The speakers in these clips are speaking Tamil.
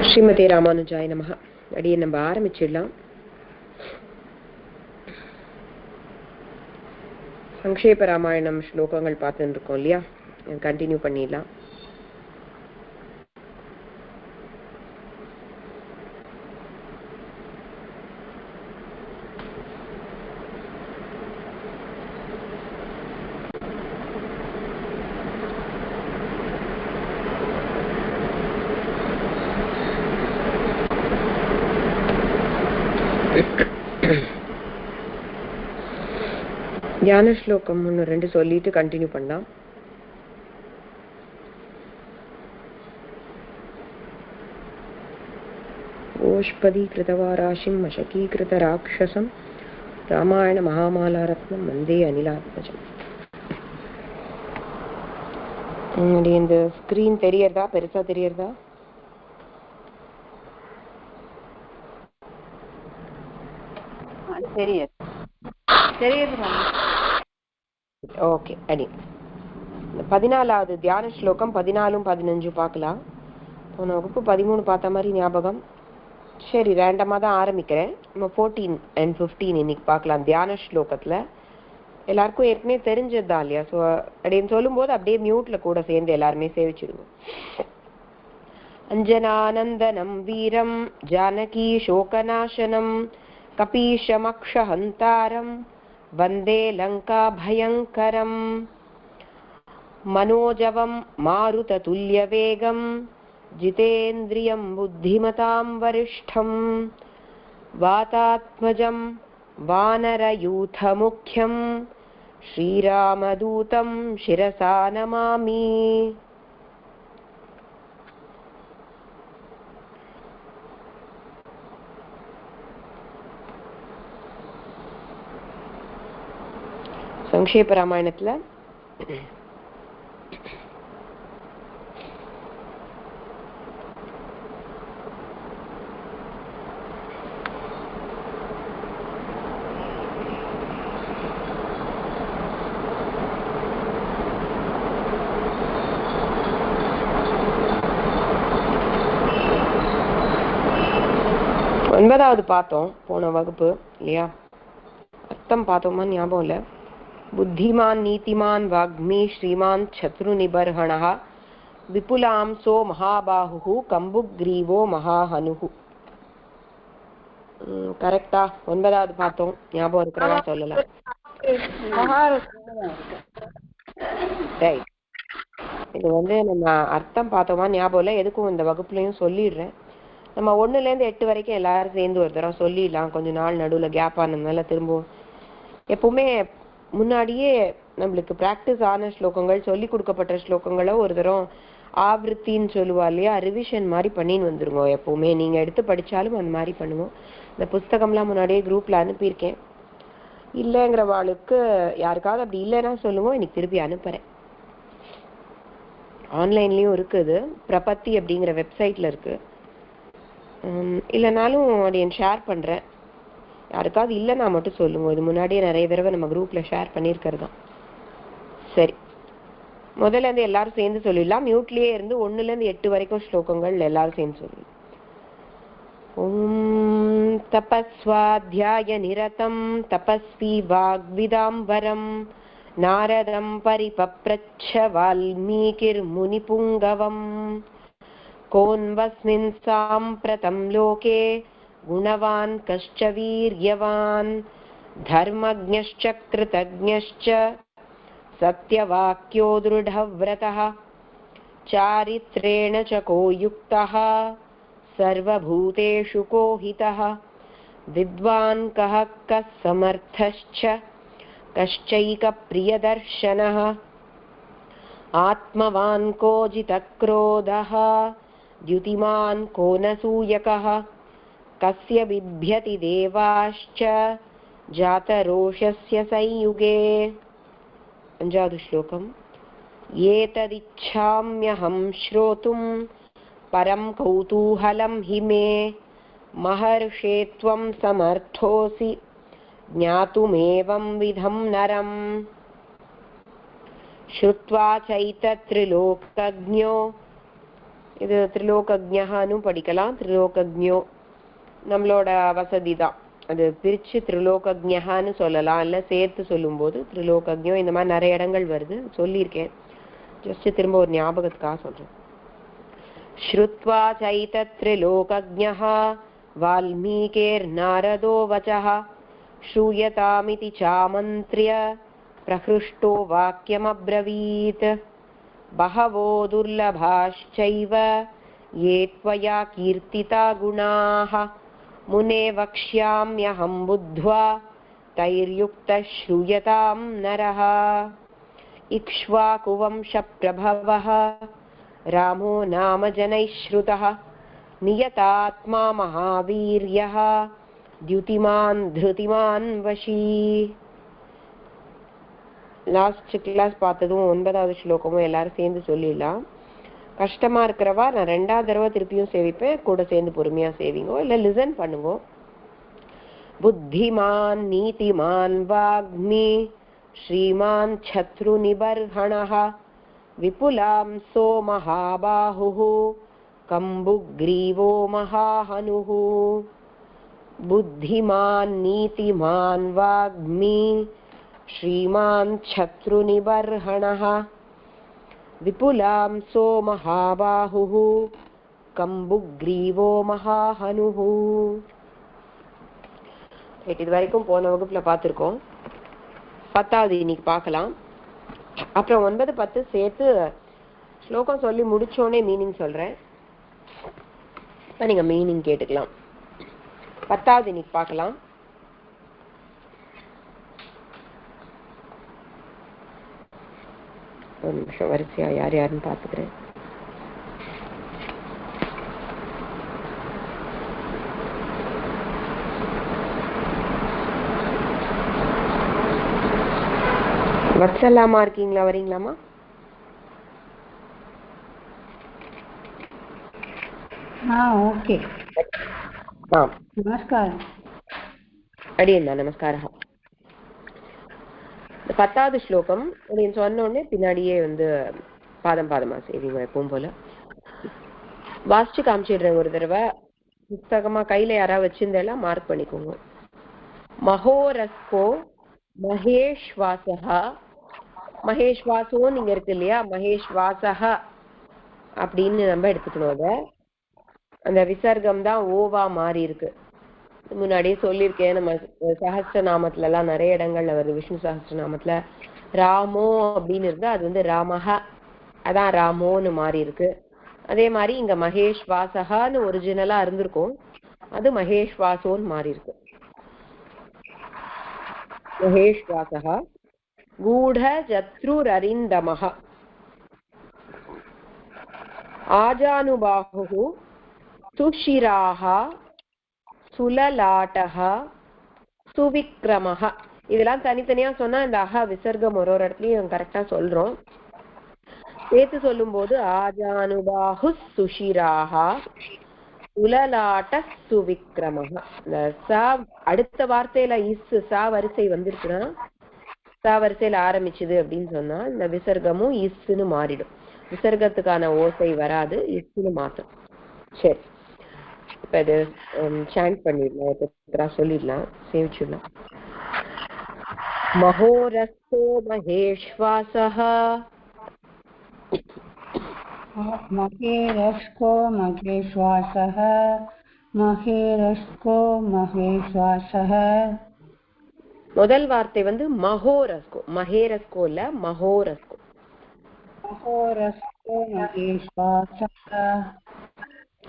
ஸ்ரீமதே ராமானுஜாய நமஹ. அடியே நம்ம ஆரம்பிச்சிடலாம். சங்கேப ராமாயணம் ஸ்லோகங்கள் பார்த்துட்டு இருக்கோம் இல்லையா, கண்டினியூ பண்ணிடலாம். தியான ஸ்லோகம் 1-2 சொல்லிட்டு கண்டினியூ பண்ணலாம். ஓஷ்பதீகிருதவாராசிம் மசகீகிருதராட்சசம் ராமாயண மகாமாலாரத்னம் வந்தே அனிலாத்மஜம். இந்த ஸ்கிரீன் தெரியறதா? பெருசா தெரியறதா? ஓகே. அடி 14வது தியான ஸ்லோகம் 14, 15 பார்க்கலாம். போன வகுப்பு 13 பார்த்த மாதிரி ஞாபகம். சரி, ரேண்டமாக தான் ஆரம்பிக்கிறேன். நம்ம 14 and 15 இன்னைக்கு பார்க்கலாம். தியான ஸ்லோகத்தில் எல்லாருக்கும் ஏற்கனவே தெரிஞ்சது தான் இல்லையா? ஸோ அப்படின்னு சொல்லும்போது அப்படியே மியூட்ல கூட சேர்ந்து எல்லாருமே சேவிச்சிடுவோம். அஞ்சனானந்தனம் வீரம் ஜானகி சோகநாசனம் கபீஷமக்ஷஹந்தாரம் வந்தே லங்கா பயங்கரம் மனோஜவம் மாருததுல்யவேகம் ஜிதேந்திரியம் புத்திமதாம் வரிஷ்டம் வாதாத்மஜம் வானரயூதமுக்யம் ஸ்ரீராமதூதம் சிரசா நமாமி. சங்கேப ராமாயணத்துல ஒன்பதாவது பார்த்தோம் போன வகுப்பு இல்லையா? அர்த்தம் பார்த்தோமா ஞாபகம் இல்லை. புத்திமான் நீதிமான் வாக்மி ஸ்ரீமான் சத்ரு நிபர்ஹணः விபுலாம்சோ மகாபாஹு கம்புக்ரீவோ மகாஹனுஹு. கரெக்டா? 9வது பார்த்தோம். ஞாபகம் இருக்கிறதா சொல்லலாம். ரைட். இது நம்ம அர்த்தம் பார்த்தோமா ஞாபகம் இல்லை. எதுக்கும் இந்த வகுப்புலையும் சொல்லிடுறேன். நம்ம 1லேருந்து 8 வரைக்கும் எல்லாரும் சேர்ந்து ஒரு தடவை சொல்லிடலாம். கொஞ்ச நாள் நடுவில் கேப் ஆனதுனால திரும்பவும் எப்பவுமே முன்னாடியே நம்மளுக்கு பிராக்டிஸ் ஆன ஸ்லோகங்கள், சொல்லி கொடுக்கப்பட்ட ஸ்லோகங்களோ ஒரு தரம் ஆவೃத்தின்னு சொல்லுவா இல்லையா, ரிவிஷன் மாதிரி பண்ணின்னு வந்துருங்க. எப்பவுமே நீங்க எடுத்து படிச்சாலும் அந்த மாதிரி பண்ணுவோம். இந்த புஸ்தகம்லாம் முன்னாடியே குரூப்ல அனுப்பியிருக்கேன். இல்லைங்கிறவாளுக்கு யாருக்காவது அப்படி இல்லைன்னா சொல்லுவோம், இன்னைக்கு திருப்பி அனுப்புறேன். ஆன்லைன்லயும் இருக்குது, பிரபத்தி அப்படிங்கிற வெப்சைட்ல இருக்கு. இல்லைனாலும் அதை ஷேர் பண்றேன். யாருக்காவது இல்லைன்னா மட்டும் சொல்லுங்க. இது முன்னாடியே நிறைய தடவை நம்ம குரூப்ல ஷேர் பண்ணியிருக்கிறது தான். சரி, முதல்ல இருந்து எல்லாரும் சேர்ந்து சொல்லிடலாம். மியூட்லயே இருந்து 1லேருந்து 8 வரைக்கும் ஸ்லோகங்கள் எல்லாரும் சேர்ந்து சொல்லிடலாம். ஓம் தபஸ்வாத்யாய நிரதம் தபஸ்வி வாக்விதாம்பரம் நாரதம் பரிபப்ரச்ச வால்மீகிர் முனிபுங்கவம் கோன்வஸ்மின் சாம்பிரதம் லோகே குணவான் கஷ்ட வீர்யவான் தர்மஜ்ஞश्च கிருதஜ்ஞश्च சத்யவாக்யோ திருடவ்ரதः சாரித்ரேண ச கோ யுக்தः சர்வபூதேஷு கோ ஹிதः வித்வான் கः கः சமர்த்தश्च கஷ்சைக பிரியதர்ஷனः ஆத்மவான் கோ ஜிதக்ரோதः द्युतिमान् को न सूयकः कस्य बिभ्यति देवाश्च जातरोषस्य संयुगे. 5வது श्लोकम्. एतदिच्छाम्यहं श्रोतुं परं कौतूहलं हि मे महर्षे त्वं समर्थोऽसि ज्ञातुमेवं विधं नरम्. ஸ்ருத்வா சைத்த்ரிலோகஜ்ஞோ, இது திரிலோகஜ்ஞஹான்னு படிக்கலாம், திரிலோகஜ்ஞோ நம்மளோட வசதி தான். அது பிரிச்சு திரிலோகஜ்ஞஹான்னு சொல்லலாம், இல்லை சேர்த்து சொல்லும்போது திரிலோகஜ்ஞோ. இந்த மாதிரி நிறைய இடங்கள் வருது, சொல்லியிருக்கேன். ஜஸ்ட் திரும்ப ஒரு ஞாபகத்துக்காக சொல்றேன். ஸ்ருத்வா சைத்த்ரிலோகஜ்ஞஹ வால்மீகேர்நாரதோ வசஹ श्रूयतामिति चामन्त्र्य प्रहृष्टो वाक्यमब्रवीत्। बहवो दुर्लभाश्चैव ये त्वया कीर्तिता गुणाः मुने वक्ष्याम्यहं बुद्ध्वा तैर्युक्तः श्रूयतां नरः। इक्ष्वाकुवंशप्रभवः रामो नाम जनैः श्रुतः नियतात्मा महावीर्यः द्युतिमान् धृतिमान् वशी. லாஸ்ட் கிளாஸ் பார்த்ததும் 9வது ஸ்லோகமும் எல்லாரும் சேர்ந்து சொல்லிடலாம். கஷ்டமா இருக்கிறவா நான் 2வது தடவை திருப்பியும் சேவிப்பேன், கூட சேர்ந்து பொறுமையா சேவிங்கோ, இல்ல லிசன் பண்ணுங்க. புத்திமான் நீதிமான் வாக்மி ஸ்ரீமான் சத்ரு நிபர்ஹணः விபுலாம்சோ மகாபாஹுः கம்புக்ரீவோ மகாஹனுः. बुद्धिमान् नीतिमान् वाग्मी श्रीमान् शत्रुनिबर्हणः विपुलांसो महाबाहुः कम्बुग्रीवो महाहनुः. இது வரைக்கும் போன வகுப்புல பார்த்திருக்கோம். 10வது இன்னைக்கு பார்க்கலாம். அப்புறம் 9, 10 சேர்த்து ஸ்லோகம் சொல்லி முடிச்சோடனே மீனிங் சொல்றேன். நீங்க மீனிங் கேட்டுக்கலாம். 10வது இன்னைக்கு பார்க்கலாம். ஒரு நிமிஷம் வரிசையா யார் யாருன்னு பார்த்துக்கிறேன். வத்சலாமா இருக்கீங்களா? வரீங்களாமா? ஓகே. நமஸ்காரம். அடியண்ணா நமஸ்காரம். 10வது ஸ்லோகம் அப்படின்னு சொன்ன உடனே பின்னாடியே பாதம் பாதமா செய்வீங்க எப்பவும் போல. வாசிச்சு காமிச்சிடுறேன் ஒரு தடவை. புத்தகமா கையில யாராவது வச்சிருந்தெல்லாம் மார்க் பண்ணிக்கோங்க. மகோரஸ்கோ மகேஷ்வாசஹா, மகேஷ்வாசோ நீங்க இருக்கு இல்லையா, மகேஷ்வாசஹா அப்படின்னு நம்ம எடுத்துக்கணும். அத அந்த விசர்க்கம் தான் ஓவா மாறி இருக்கு. முன்னாடியே சொல்லியிருக்கேன், நம்ம சஹஸ்ரநாமத்துல எல்லாம் நிறைய இடங்கள்ல வருது. விஷ்ணு சஹஸ்ரநாமத்துல ராமோ அப்படின்னு இருந்தா அது ராமஹா, அதான் ராமோன்னு மாறி இருக்கு. அதே மாதிரி இங்க மகேஷ்வாசஹான்னு ஒரிஜினலா இருந்திருக்கும், அது மகேஷ்வாசோன்னு மாறி இருக்கு. மகேஷ்வாசஹா गूढ जत्रुररिन्दमः आजानुबाहुः सुशिराः सुललाटः सुविक्रमः. இதெல்லாம் தனித்தனியா சொன்னா இந்த அஹ விசர்க்கம் ஒரு இடத்துலயும் கரெக்டா சொல்றோம். சேர்த்து சொல்லும் போது ஆஜானுபாஹு சுஷிராஹ சுலலாட்ட சுவிக்ரமஹ. இந்த ச அடுத்த வார்த்தையில இஸ் சா வரிசை வந்துருச்சுன்னா, சா வரிசையில ஆரம்பிச்சுது அப்படின்னு சொன்னா இந்த விசர்க்கமும் இஸ்ன்னு மாறிடும். விசர்க்கத்துக்கான ஓசை வராது, இஸ்ன்னு மாத்தும். சரி, இப்ப இது சாண்ட் பண்ணிடலாம், சொல்லிடலாம், சேவிச்சிடலாம். மகோரஸ்தோ மகேஷ்வாசஹ மகேரஸ்கோ மகேஷ்வாசஹ மகேரஸ்கோ மகேஷ்வாசஹ. முதல் வார்த்தை மகோரஸ்கோ, மகேரஸ்கோ இல்ல மகோரஸ்கோ. மகோரஸ்கோ மகேஷ்வாசஹ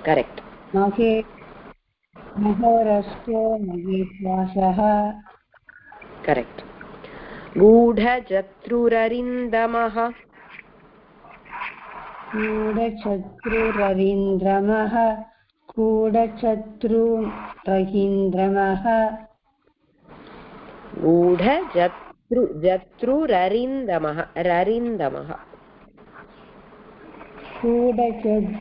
கரெக்ட். மகோரஸ்கோ மகேஷ்வாசஹ கரெக்ட். गूढ जत्रुररिन्दमः गूढचत्रुररिन्द्रमः गूढचत्रुरहीन्द्रमः गूढ जत्रुररिन्दमः ररिन्दमः गूढचत्रुररिन्दमः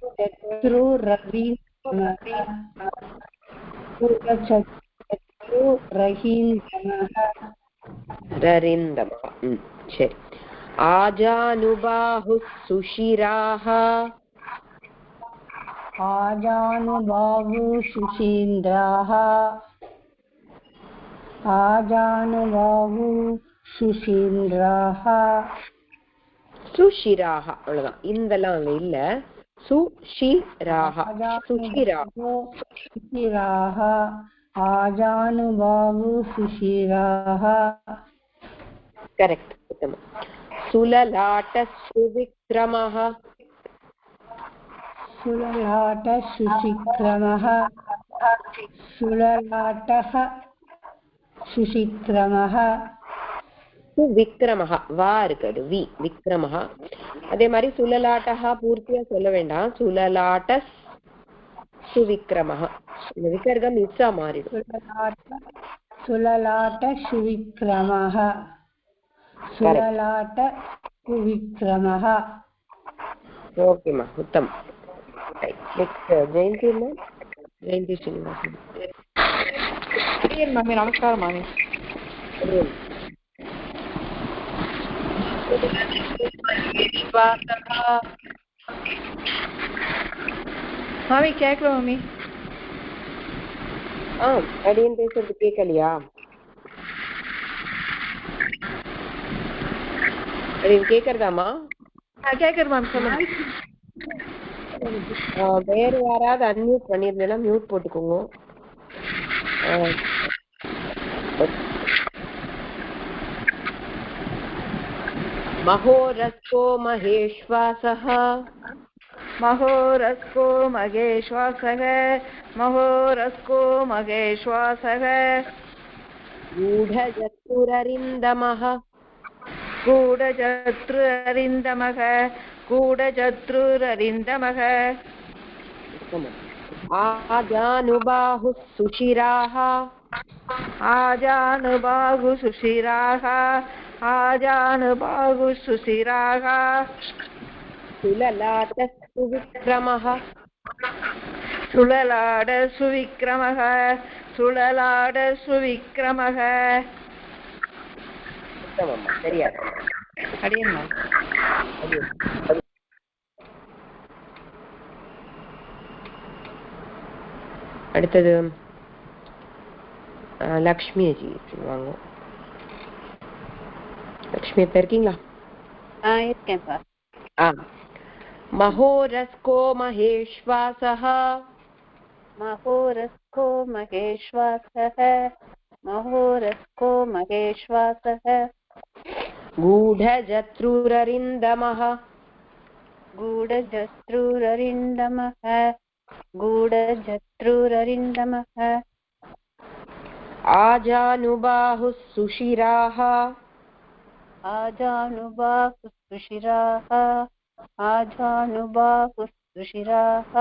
ररिन्दमः. சரி, आजानुबाहुः सुशिराः आजानुबाहु सुशीन्द्राः आजानुबाहु सुशीन्द्राः सुशिराः அவ்வளவுதான் இந்தெல்லாம் அங்க இல்ல சுஷிராக சுஷிரா आजानुबाहु सुशिराः आजानुबाहु सुशिराः करेक्ट उत्तमं सुललाट सुविक्रमः सुललाट सुशिक्रमः सुललाटः सुशिक्रमः சுவிக்ரமஹ வா இருக்குது வி விக்ரமஹ அதே மாதிரி சுலலாட்டஹ பூர்த்தியா சொல்ல வேண்டாம் சுலலாட்ட சுவிக்ரமஹ இந்த விசர்க்கம் மிஸ்ஸா மாறிடும் सुललाट सुविक्रमः सुललाट सुविक्रमः ஓகேம்மா உத்தம் நெக்ஸ்ட் ஜெயந்தி ஜெயந்தி ஸ்ரீனிவாசன் மாமி நமஸ்காரம் மாமி மாமி கேட்கல மாமி அடியன் பேசுறது கேட்கலையா அடியன் கேக்குறதாமா கேட்கறது மாமி சொல்லுங்க வேற யாராவது அன்மியூட் பண்ணிருந்தேன்னா மியூட் போட்டுக்கோங்க महोरस्को महेश्वासः महोरस्को महेश्वासः महोरस्को महेश्वासः गूढजत्रुररिन्दमः गूढजत्रुररिन्दमः गूढजत्रुररिन्दमः आजानुबाहुः सुशिराः आजानुबाहु सुशिराः आजानुबाहु सुशिराः सुललाटः सुविक्रमः सुललाट सुविक्रमः सुललाट सुविक्रमः சரியா அடியேம்மா அடுத்தது லக்ஷ்மி ஜி வாங்க லக்ஷ்மி இருக்கீங்களா இருக்கேன் சார் महोरस्को महेश्वासः महोरस्को महेश्वासः महोरस्को महेश्वासः गूढजत्रुररिन्दमः गूढजत्रुररिन्दमः गूढजत्रुररिन्दमः आजानुबाहुः सुशिराः आजानुबाहुः सुशिराः आजानुबाहुः सुशिराः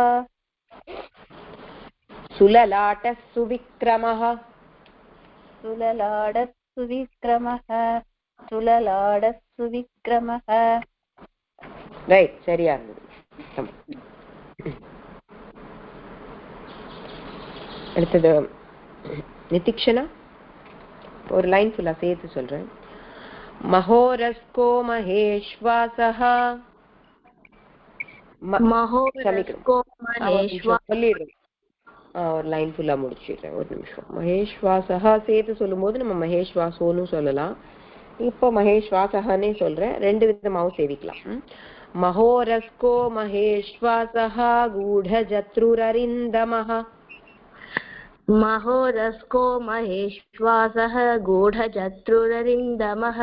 सुललाटः सुविक्रमः सुललाडः सुविक्रमः सुललाडः सुविक्रमः ரைட் சரியா இருந்தது அடுத்தது நிதிக்ஷனா ஒரு லைன் ஃபுல்லா சேர்த்து சொல்றேன் மஹோரஸ்கோ மகேஷ்வாசஹ சொல்லிடுறேன் ஒரு லைன் ஃபுல்லா முடிச்சிடுறேன் ஒரு நிமிஷம் மகேஷ்வாசஹ சேர்த்து சொல்லும் போது நம்ம மகேஷ்வாசோன்னு சொல்லலாம் இப்போ மகேஷ்வாசஹனே சொல்றேன் ரெண்டு விதமாவும் சேவிக்கலாம் மஹோரஸ்கோ மகேஷ்வாசஹ गूढजत्रुररिन्दमः महोरस्को महेश्वासः गूढजत्रुररिन्दमः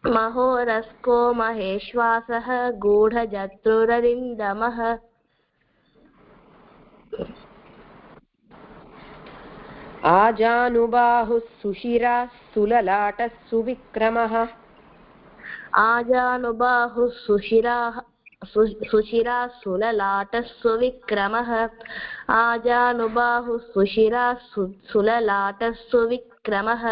महोरस्को महेश्वासः गूढजत्रुररिन्दमः आजानुबाहुः सुशिराः सुललाटः सुविक्रमः आजानुबाहुः सुशिरा सुललाटः सुविक्रमः आजानुबाहुः सुशिरा सुललाटः सुविक्रमः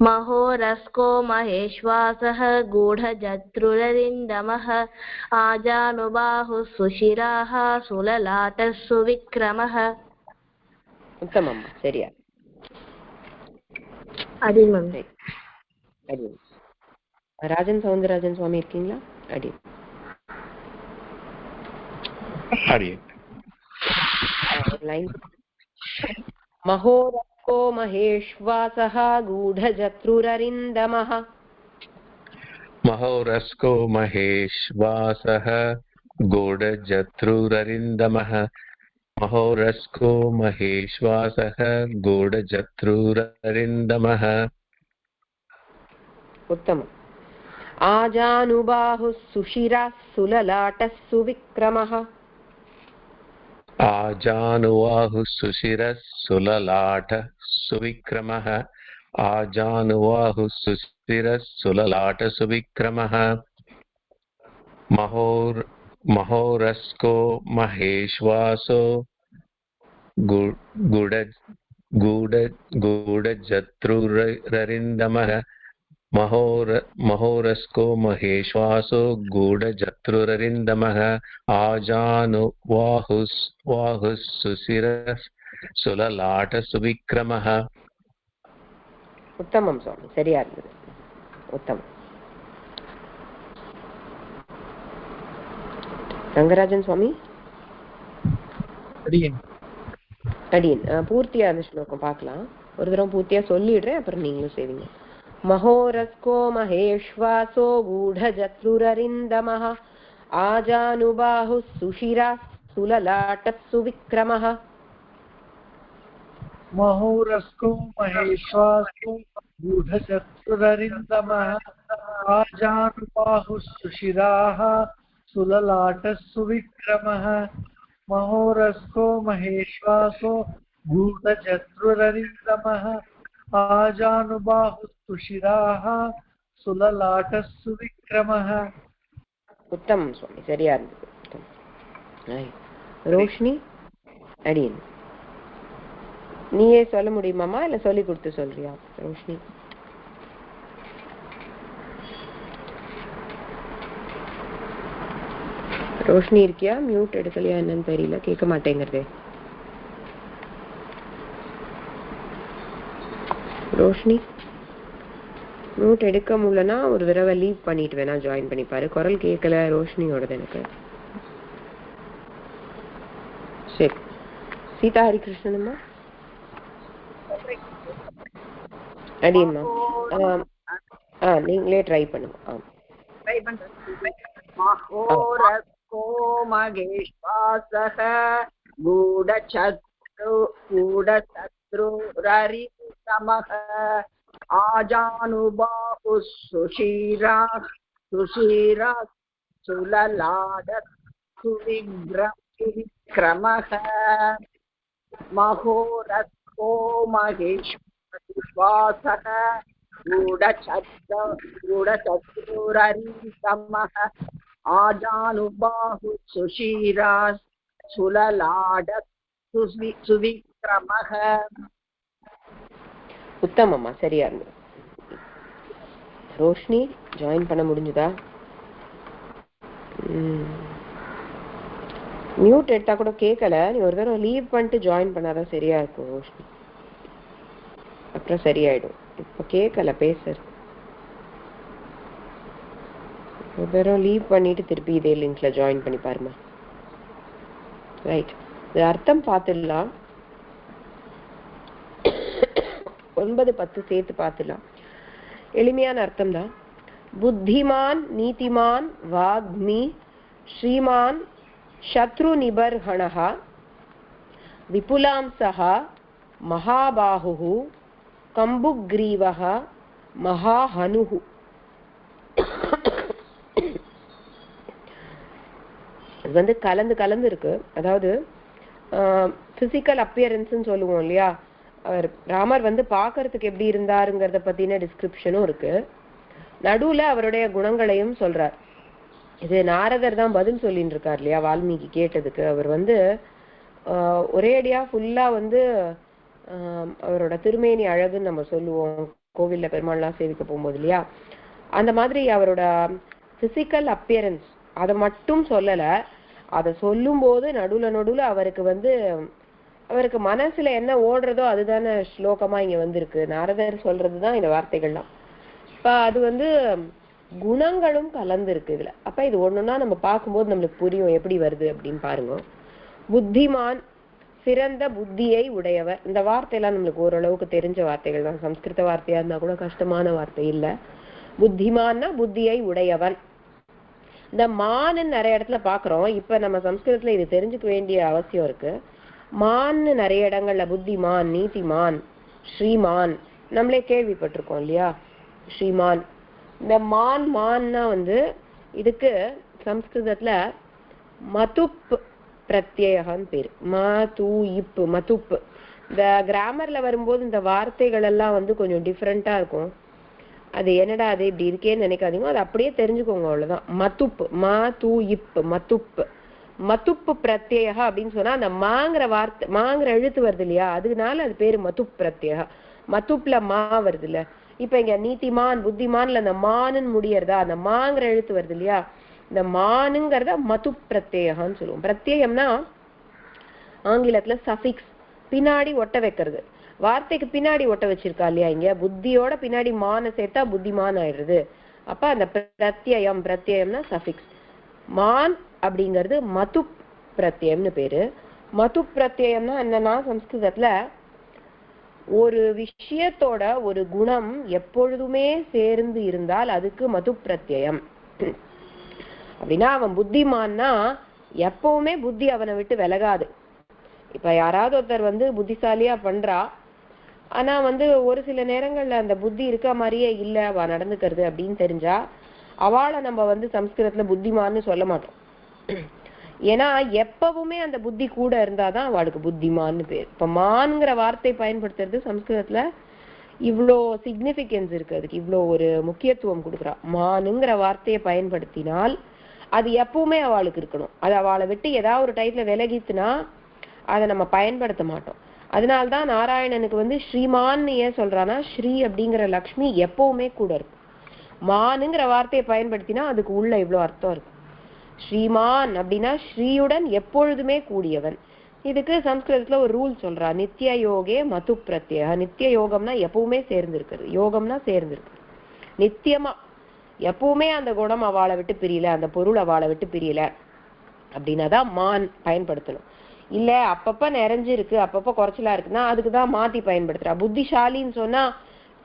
महोरस्को महेश्वासः गूढजत्रुररिन्दमः आजानुबाहुः सुशिराः सुललाटः सुविक्रमः उत्तमम् சரியா அடி மேம். அடி. ராஜன் சவுந்தரராஜன் சுவாமி இருக்கீங்களா? அடி. லைன். மகோரஸ்கோ மகேஷ்வாசः गूढजत्रुररिन्दमः. महोरस्को महेश्वासः गूढजत्रुररिन्दमः. महोरस्को महेश्वासः गूढजत्रुररिन्दमः. उत्तमम्. आजानुबाहुः सुशिरः सुललाटः सुविक्रमः. आजानुबाहुः सुशिरः सुललाटः सुविक्रमः. आजानुबाहुः सुशिरः सुललाटः सुविक्रमः. महोरस्को महेश्वासो गूढजत्रुररिन्दमः. महोरस्को महेश्वासो गूढजत्रुररिन्दमः. आजानुबाहुः सुशिरः सुललाटः सुविक्रमः. उत्तमं स्वामी, சரியா இருந்தது. उत्तमं. ரங்கராஜன் சுவாமி அடியன் பூர்த்தியா அந்த ஸ்லோகம் பார்க்கலாம். ஒரு தடவை பூர்த்தியா சொல்லிடுறேன், அப்புறம் நீங்களும் செய்வீங்க. மகோரஸ்கோ மகேஷ்வாசோ गूढजत्रुररिन्दमः. आजानुबाहुः सुशिरः सुललाटः सुविक्रमः. महोरस्को महेश्वासो गूढजत्रुररिन्दमः. आजानुबाहुः सुशिराः सुललाटः सुविक्रमः. महोरस्को महेश्वासो गूढजत्रुररिन्दमः. आजानुबाहुः सुशिराः सुललाटः सुविक्रमः. उत्तमं स्वामी, சரியா இருந்தது. ரோஷினி அடியன் நீயே சொல்ல முடியுமாமா, இல்ல சொல்லி கொடுத்து சொல்றியா? ரோஷினி ரோஷினி இருக்கியா? மியூட் எடுக்கலையா என்னன்னு தெரியல, கேட்க மாட்டேங்கிறதே. ரோஷினி மியூட் எடுக்க முடியலன்னா ஒரு தடவை லீவ் பண்ணிட்டு வேணா ஜாயின் பண்ணிப்பாரு. குரல் கேட்கல ரோஷினியோடது எனக்கு. சரி, சீதா ஹரிகிருஷ்ணன்மா அடியம்மா நீங்களே ட்ரை பண்ணுங்க. महोरस्को महेश्वासः गूढजत्रुररिन्दमः. आजानुबाहुः सुशिरः सुललाटः सुविक्रमः. महोरस्को महेश्वासः गूढजत्रुररिन्दमः. आजानुबाहुः सुशिरः सुललाटः सुविक्रमः. உத்தமம்மா, சரியா இருந்தது. ரோஷினி ஜாயின் பண்ண முடிஞ்சுதா? மியூட் எடுத்தா கூட கேட்கல. நீ ஒரு தடவை லீவ் பண்ணிட்டு ஜாயின் பண்ணாதான் சரியா இருக்கும் ரோஷினி, அப்புறம் சரியாயிடும். இப்ப கேட்கல பேசுறது. ஒரு தடவை லீவ் பண்ணிட்டு திருப்பி இதே லிங்க்ல ஜாயின் பண்ணி பாருமா. ரைட், இது அர்த்தம் பார்த்துடலாம். 9-10 சேர்த்து பார்த்துடலாம். எளிமையான அர்த்தம் தான். புத்திமான் நீதிமான் வாக்மி ஸ்ரீமான் சத்ரு நிபர்ஹணஹ விபுலாம்சஹ மகாபாஹுஹு கம்புக்ரீவஹ மகாஹனுஹு. இது வந்து கலந்து கலந்து இருக்கு. அதாவது பிசிக்கல் அப்பியரன்ஸ்ன்னு சொல்லுவோம் இல்லையா, அவர் ராமர் வந்து பார்க்கறதுக்கு எப்படி இருந்தாருங்கிறத பத்தின டிஸ்கிரிப்ஷனும் இருக்கு. நடுவுல அவருடைய குணங்களையும் சொல்றார். இது நாரதர் தான் பதில் சொல்லிட்டு இருக்கார் இல்லையா வால்மீகி கேட்டதுக்கு. அவர் வந்து ஒரேடியா ஃபுல்லா வந்து அவரோட திருமேனி அழகுன்னு நம்ம சொல்லுவோம் கோவில்ல பெருமாள்லாம் சேவிக்க போகும்போது இல்லையா, அந்த மாதிரி அவரோட பிசிக்கல் அப்பியரன்ஸ் அதை மட்டும் சொல்லல. அதை சொல்லும் போது நடுவுல நடுவுல அவருக்கு வந்து அவருக்கு மனசுல என்ன ஓடுறதோ அதுதானே ஸ்லோகமா இங்க வந்திருக்கு. நாரதர் சொல்றதுதான் இந்த வார்த்தைகள்லாம். இப்ப அது குணங்களும் கலந்து இருக்கு இதுல. அப்ப இது ஒண்ணுன்னா நம்ம பார்க்கும்போது நம்மளுக்கு புரியும் எப்படி வருது அப்படின்னு பாருங்க. புத்திமான், சிறந்த புத்தியை உடையவர். இந்த வார்த்தையெல்லாம் நம்மளுக்கு ஓரளவுக்கு தெரிஞ்ச வார்த்தைகள் தான். சம்ஸ்கிருத வார்த்தையா இருந்தா கூட கஷ்டமான வார்த்தை இல்ல. புத்திமான்னா புத்தியை உடையவன். இந்த மான்னு நிறைய இடத்துல பாக்குறோம். இப்ப நம்ம சம்ஸ்கிருதத்துல இது தெரிஞ்சுக்க வேண்டிய அவசியம் இருக்கு. மான்னு நிறைய இடங்கள்ல புத்திமான், நீதிமான், ஸ்ரீமான் நம்மளே கேள்விப்பட்டிருக்கோம் இல்லையா? ஸ்ரீமான். இந்த மான்னா இதுக்கு சம்ஸ்கிருதத்துல மதுப் பிரத்யேகம்னு பேரு. மதுப். இந்த கிராமர்ல வரும்போது இந்த வார்த்தைகள் எல்லாம் கொஞ்சம் டிஃப்ரெண்டா இருக்கும். அது என்னடா அது இப்படி இருக்கேன்னு நினைக்காதீங்க, அது அப்படியே தெரிஞ்சுக்கோங்க, அவ்வளவுதான். மதுப் பிரத்யேக அப்படின்னு சொன்னா அந்த மாங்கிற வார்த்தை, மாங்கிற எழுத்து வருது இல்லையா, அதுனால அது பேரு மதுப் பிரத்யேக. மதுப்ல மா வருது இல்ல. இப்ப இங்க நீதிமான், புத்திமான்ல அந்த மானுன்னு முடியறதா, அந்த மாங்கிற எழுத்து வருது இல்லையா, இந்த மானுங்கிறத மதுப் பிரத்யேகம்னு சொல்லுவோம். பிரத்யேகம்னா ஆங்கிலத்துல சஃபிக்ஸ், பின்னாடி ஒட்ட வைக்கிறது. வார்த்தைக்கு பின்னாடி ஒட்ட வச்சிருக்கா இல்லையா, இங்க புத்தியோட பின்னாடி மான சேர்த்தா புத்திமான் ஆயிடுறது. அப்ப அந்த பிரத்யயம்னா சஃபிக்ஸ். மான் அப்படிங்கிறது மதுப் பிரத்யம்னு பேரு. மதுப் பிரத்யம்னா என்னன்னா, சம்ஸ்கிருதத்துல ஒரு விஷயத்தோட ஒரு குணம் எப்பொழுதுமே சேர்ந்து இருந்தால் அதுக்கு மதுப் பிரத்யம். அப்படின்னா அவன் புத்திமான்னா எப்பவுமே புத்தி அவனை விட்டு விலகாது. இப்ப யாராவது ஒருத்தர் புத்திசாலியா பண்றா, ஆனா ஒரு சில நேரங்கள்ல அந்த புத்தி இருக்க மாதிரியே இல்ல அவ நடந்துக்கிறது அப்படின்னு தெரிஞ்சா அவளை நம்ம சம்ஸ்கிருதத்துல புத்திமான்னு சொல்ல மாட்டோம். ஏன்னா எப்பவுமே அந்த புத்தி கூட இருந்தாதான் அவளுக்கு புத்திமான்னு பேர். இப்ப மான்ங்கிற வார்த்தை பயன்படுத்துறது சம்ஸ்கிருதத்துல இவ்வளோ சிக்னிபிகன்ஸ் இருக்கு, அதுக்கு இவ்வளோ ஒரு முக்கியத்துவம் கொடுக்குறா. மானுங்கிற வார்த்தையை பயன்படுத்தினால் அது எப்பவுமே அவளுக்கு இருக்கணும். அது அவளை விட்டு ஏதாவது ஒரு டைத்துல விலகித்துனா அதை நம்ம பயன்படுத்த மாட்டோம். அதனால்தான் நாராயணனுக்கு ஸ்ரீமான்னு ஏன் சொல்றானா, ஸ்ரீ அப்படிங்கிற லக்ஷ்மி எப்பவுமே கூட இருக்கும். மானுங்கிற வார்த்தையை பயன்படுத்தினா அதுக்கு உள்ள இவ்வளோ அர்த்தம் இருக்கு. ஸ்ரீமான் அப்படின்னா ஸ்ரீயுடன் எப்பொழுதுமே கூடியவன். இதுக்கு சம்ஸ்கிருதத்துல ஒரு ரூல் சொல்றா, நித்திய யோகே மது பிரத்யேக. நித்திய யோகம்னா எப்பவுமே சேர்ந்து இருக்கிறது, யோகம்னா சேர்ந்து இருக்கு, நித்தியமா எப்பவுமே அந்த குணம் அவளை விட்டு பிரியல, அந்த பொருள் அவளை விட்டு பிரியல அப்படின்னாதான் மான் பயன்படுத்தணும். இல்ல அப்பப்ப நிறைஞ்சிருக்கு அப்பப்ப குறைச்சலா இருக்குன்னா அதுக்குதான் மாத்தி பயன்படுத்துறா. புத்திசாலின்னு சொன்னா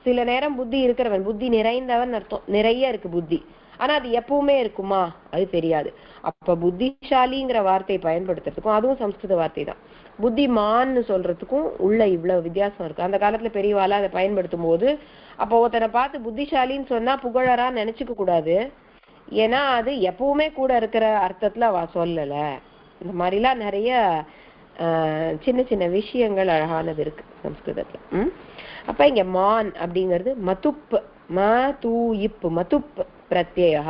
சில நேரம் புத்தி இருக்கிறவன், புத்தி நிறைந்தவன் அர்த்தம். நிறைய இருக்கு புத்தி, ஆனா அது எப்பவுமே இருக்குமா அது தெரியாது. அப்ப புத்திசாலிங்கிற வார்த்தையை பயன்படுத்துறதுக்கும் அதுவும் சம்ஸ்கிருத வார்த்தை தான். புத்திமான்னு சொல்றதுக்கும் உள்ள இவ்வளவு வித்தியாசம் இருக்கு. அந்த காலத்துல பெரியவாளா அதை பயன்படுத்தும் போது அப்ப ஒருத்தனை பார்த்து புத்திசாலின்னு சொன்னா புகழறா நினைச்சுக்க கூடாது. ஏன்னா அது எப்பவுமே கூட இருக்கிற அர்த்தத்துல அவ சொல்லல. இந்த மாதிரிலாம் நிறைய சின்ன சின்ன விஷயங்கள் அழகானது இருக்கு சம்ஸ்கிருதத்துல. அப்ப இங்க மான் அப்படிங்கிறது மதுப், மதுப் பிரத்யேக,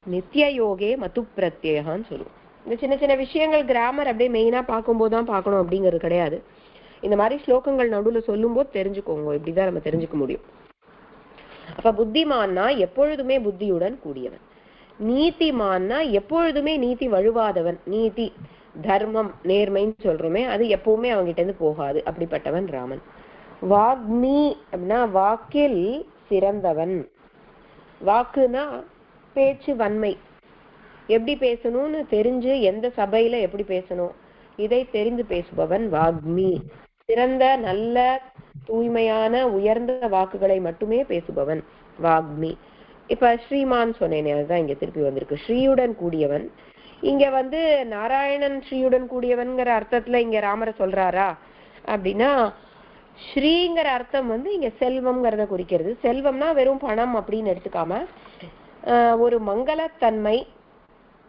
நித்திய யோகே மது பிரத்யேகான்னு சொல்லுவோம். இந்த சின்ன சின்ன விஷயங்கள் கிராமர் அப்படியே மெயினா பார்க்கும்போதுதான் பார்க்கணும் அப்படிங்கிறது கிடையாது. இந்த மாதிரி ஸ்லோகங்கள் நடுவுல சொல்லும் போது தெரிஞ்சுக்கோங்க, இப்படிதான் நம்ம தெரிஞ்சுக்க முடியும். அப்ப புத்திமான்னா எப்பொழுதுமே புத்தியுடன் கூடியவன். நீதிமான்னா எப்பொழுதுமே நீதி வழுவாதவன். நீதி தர்மம் நேர்மைன்னு சொல்றோமே, அது எப்பவுமே அவங்கிட்ட இருந்து போகாது, அப்படிப்பட்டவன் ராமன். வாக்மி அப்படின்னா வாக்கில் சிறந்தவன். வாக்குனா பேச்சு வன்மை, எப்படி பேசணும்னு தெரிஞ்சு எந்த சபையில எப்படி பேசணும் இதை தெரிந்து பேசுபவன் வாக்மி. சிறந்த நல்ல தூய்மையான உயர்ந்த வாக்குகளை மட்டுமே பேசுபவன் வாக்மி. இப்ப ஸ்ரீமான் சொன்னேனே, அதுதான் இங்க திருப்பி வந்திருக்கு, ஸ்ரீயுடன் கூடியவன். இங்க நாராயணன் ஸ்ரீயுடன் கூடியவன்கிற அர்த்தத்துல இங்க ராமரை சொல்றாரா அப்படின்னா, ஸ்ரீங்கிற அர்த்தம் இங்க செல்வம்ங்கிறத குறிக்கிறது. செல்வம்னா வெறும் பணம் அப்படின்னு எடுத்துக்காம ஒரு மங்களத்தன்மை,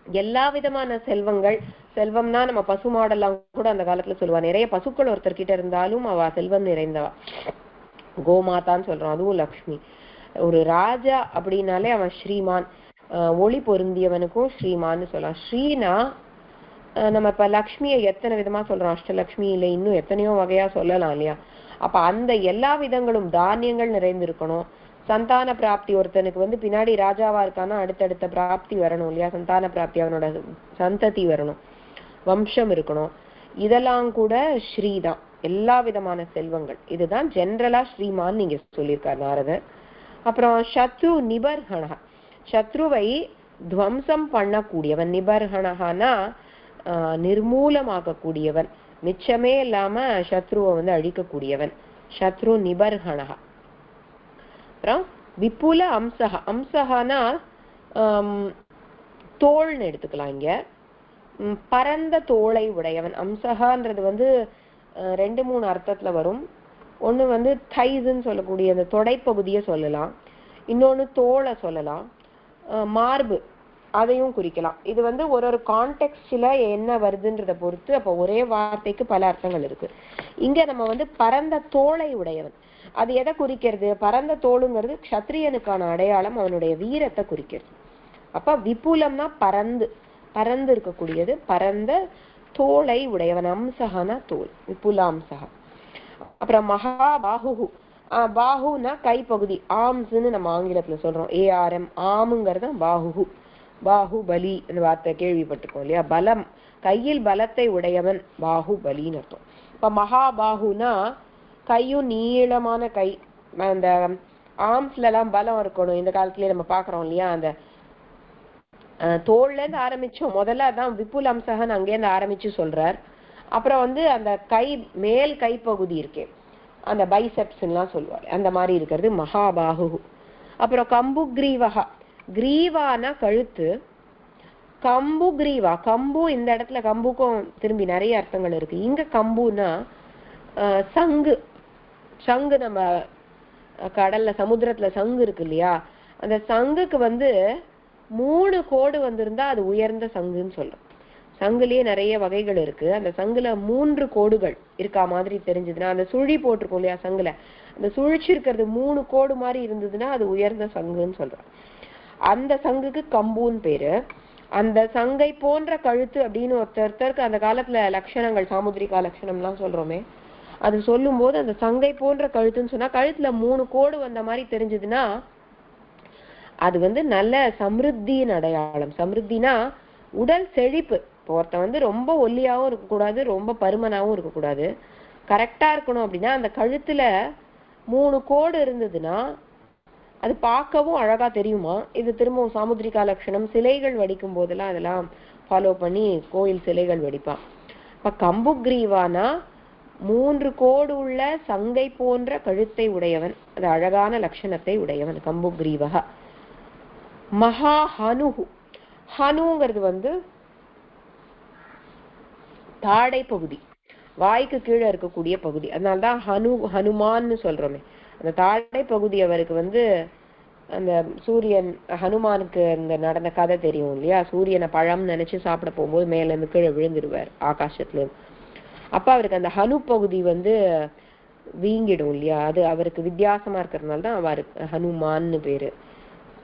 எல்லா விதமான செல்வங்கள். செல்வம்னா நம்ம பசு மாடெல்லாம் கூட அந்த காலத்துல சொல்லுவா. நிறைய பசுக்கள் ஒருத்தர் கிட்ட இருந்தாலும் அவ செல்வம் நிறைந்தவா, கோமாதான்னு சொல்றோம், அதுவும் லக்ஷ்மி. ஒரு ராஜா அப்படின்னாலே அவன் ஸ்ரீமான். ஒளி பொருந்தியவனுக்கும் ஸ்ரீமான்னு சொல்லலாம். ஸ்ரீனா நம்ம இப்ப லக்ஷ்மியை எத்தனை விதமா சொல்றோம், அஷ்டலக்ஷ்மி இல்லை இன்னும் எத்தனையோ வகையா சொல்லலாம் இல்லையா. அப்ப அந்த எல்லா விதங்களும் தானியங்கள் நிறைந்திருக்கணும். சந்தான பிராப்தி, ஒருத்தனுக்கு பின்னாடி ராஜாவா இருக்கானா அடுத்தடுத்த பிராப்தி வரணும் இல்லையா, சந்தான பிராப்தி, அவனோட சந்ததி வரணும், வம்சம் இருக்கணும். இதெல்லாம் கூட ஸ்ரீதான், எல்லா விதமான செல்வங்கள். இதுதான் ஜென்ரலா ஸ்ரீமான் நீங்க சொல்லியிருக்கார் நாரதர். அப்புறம் சத்ரு நிபர்ஹண, சத்ருவை துவம்சம் பண்ணக்கூடியவன். நிபர்ஹணஹனா நிர்மூலமாக்கக்கூடியவன், மிச்சமே இல்லாம சத்ருவை வந்து அழிக்கக்கூடியவன். சத்ரு நிபர்ஹணஹ. அப்புறம் விபுல அம்சஹ, அம்சஹனா தோள்னு எடுத்துக்கலாம். இங்க பரந்த தோளை உடையவன். அம்சஹான்றது வந்து 2-3 அர்த்தத்துல வரும். ஒண்ணு வந்து தைஸ்ன்னு சொல்லக்கூடிய அந்த தொடைப்பகுதியை சொல்லலாம், இன்னொன்னு தோளை சொல்லலாம், மார்பு அதையும் குறிக்கலாம். இது வந்து ஒரு கான்டெக்ஸ்ட்ல என்ன வருதுன்றத பொறுத்து அப்ப ஒரே வார்த்தைக்கு பல அர்த்தங்கள் இருக்கு. இங்க நம்ம வந்து பரந்த தோளை உடையவன், அது எதை குறிக்கிறது? பரந்த தோளுங்கிறது க்ஷத்ரியனுக்கான அடையாளம், அவனுடைய வீரத்தை குறிக்கிறது. அப்ப விபுலம்னா பரந்து பரந்து இருக்கக்கூடியது, பரந்த தோளை உடையவன். அம்சஹனா தோல், விபுலாம்சஹ. அப்புறம் மகாபாஹு, பாஹுனா கைப்பகுதி, ஆம்ஸ்ன்னு நம்ம ஆங்கிலத்துல சொல்றோம், ARM, ஆமுங்கிறது பாஹு, பாஹுபலி அந்த வார்த்தை கேள்விப்பட்டிருக்கோம் இல்லையா? பலம், கையில் பலத்தை உடையவன் பாஹுபலின்னு அர்த்தம். இப்ப மகாபாஹுனா கையும் நீளமான கை, அந்த ஆர்ம்ஸ்ல எல்லாம் பலம் இருக்கணும். இந்த காலத்திலேயே நம்ம பாக்குறோம் இல்லையா, அந்த தோல்ல இருந்து ஆரம்பிச்சோம் முதல்ல, அதான் விபுல் அம்சகன் அங்கேருந்து ஆரம்பிச்சு சொல்றார். அப்புறம் வந்து அந்த கை மேல் கைப்பகுதி இருக்கே, அந்த பைசெப்ஸ் எல்லாம் சொல்லுவார், அந்த மாதிரி இருக்கிறது மகாபாஹு. அப்புறம் கம்பு கிரீவகா, கிரீவானா கழுத்து, கம்பு கிரீவா, கம்பு இந்த இடத்துல கம்புக்கும் திரும்பி நிறைய அர்த்தங்கள் இருக்கு. இங்க கம்புனா சங்கு, சங்கு நம்ம கடல்ல சமுத்திரத்துல சங்கு இருக்கு இல்லையா, அந்த சங்குக்கு வந்து 3 கோடு வந்திருந்தா அது உயர்ந்த சங்குன்னு சொல்றோம். சங்குலயே நிறைய வகைகள் இருக்கு. அந்த சங்குல 3 கோடுகள் இருக்கா மாதிரி தெரிஞ்சதுன்னா, அந்த சுழி போட்டிருக்கோம் இல்லையா சங்குல, அந்த சுழிச்சிருக்கிறது 3 கோடு மாதிரி இருந்ததுன்னா அது உயர்ந்த சங்குன்னு சொல்றோம். அந்த சங்குக்கு கம்புன்னு பேரு. அந்த சங்கை போன்ற கழுத்து அப்படின்னு ஒருத்தருக்கு அந்த காலத்துல லட்சணங்கள், சாமுத்திரிகா லட்சணம் எல்லாம் சொல்றோமே, அது சொல்லும் போது அந்த சங்கை போன்ற கழுத்துன்னு சொன்னா கழுத்துல 3 கோடு வந்த மாதிரி தெரிஞ்சதுன்னா அது வந்து நல்ல சமிருத்தியின் அடையாளம். சமிருத்தினா உடல் செழிப்பு. ஒருத்தன் வந்து ரொம்ப ஒல்லியாவும் இருக்கக்கூடாது, ரொம்ப பருமனாவும் இருக்கக்கூடாது, கரெக்டா இருக்கணும். அப்படின்னா அந்த கழுத்துல 3 கோடு இருந்ததுன்னா அது பார்க்கவும் அழகா தெரியுமா. இது திரும்பவும் சாமுத்திரிகா லட்சணம். சிலைகள் வடிக்கும் போதெல்லாம் அதெல்லாம் ஃபாலோ பண்ணி கோயில் சிலைகள் வடிப்பான். இப்ப கம்பு கிரீவானா 3 கோடு உள்ள சங்கை போன்ற கழுத்தை உடையவன், அது அழகான லட்சணத்தை உடையவன் கம்பு கிரீவகா. மகா ஹனுஹு, ஹனுங்கிறது வந்து தாடை பகுதி, வாய்க்கு கீழே இருக்கக்கூடிய பகுதி, அதனால்தான் ஹனுமான்னு சொல்றோமே. அந்த தாடை பகுதி அவருக்கு வந்து அந்த சூரியன், ஹனுமானுக்கு இந்த நடந்த கதை தெரியும் இல்லையா, சூரியனை பழம் நினைச்சு சாப்பிட போகும்போது மேல இருந்து கீழே விழுந்துடுவார் ஆகாசத்துல இருந்து. அப்ப அவருக்கு அந்த ஹனு பகுதி வந்து வீங்கிடும் இல்லையா, அது அவருக்கு வித்தியாசமா இருக்கிறதுனால தான் அவருக்கு ஹனுமான்னு பேரு.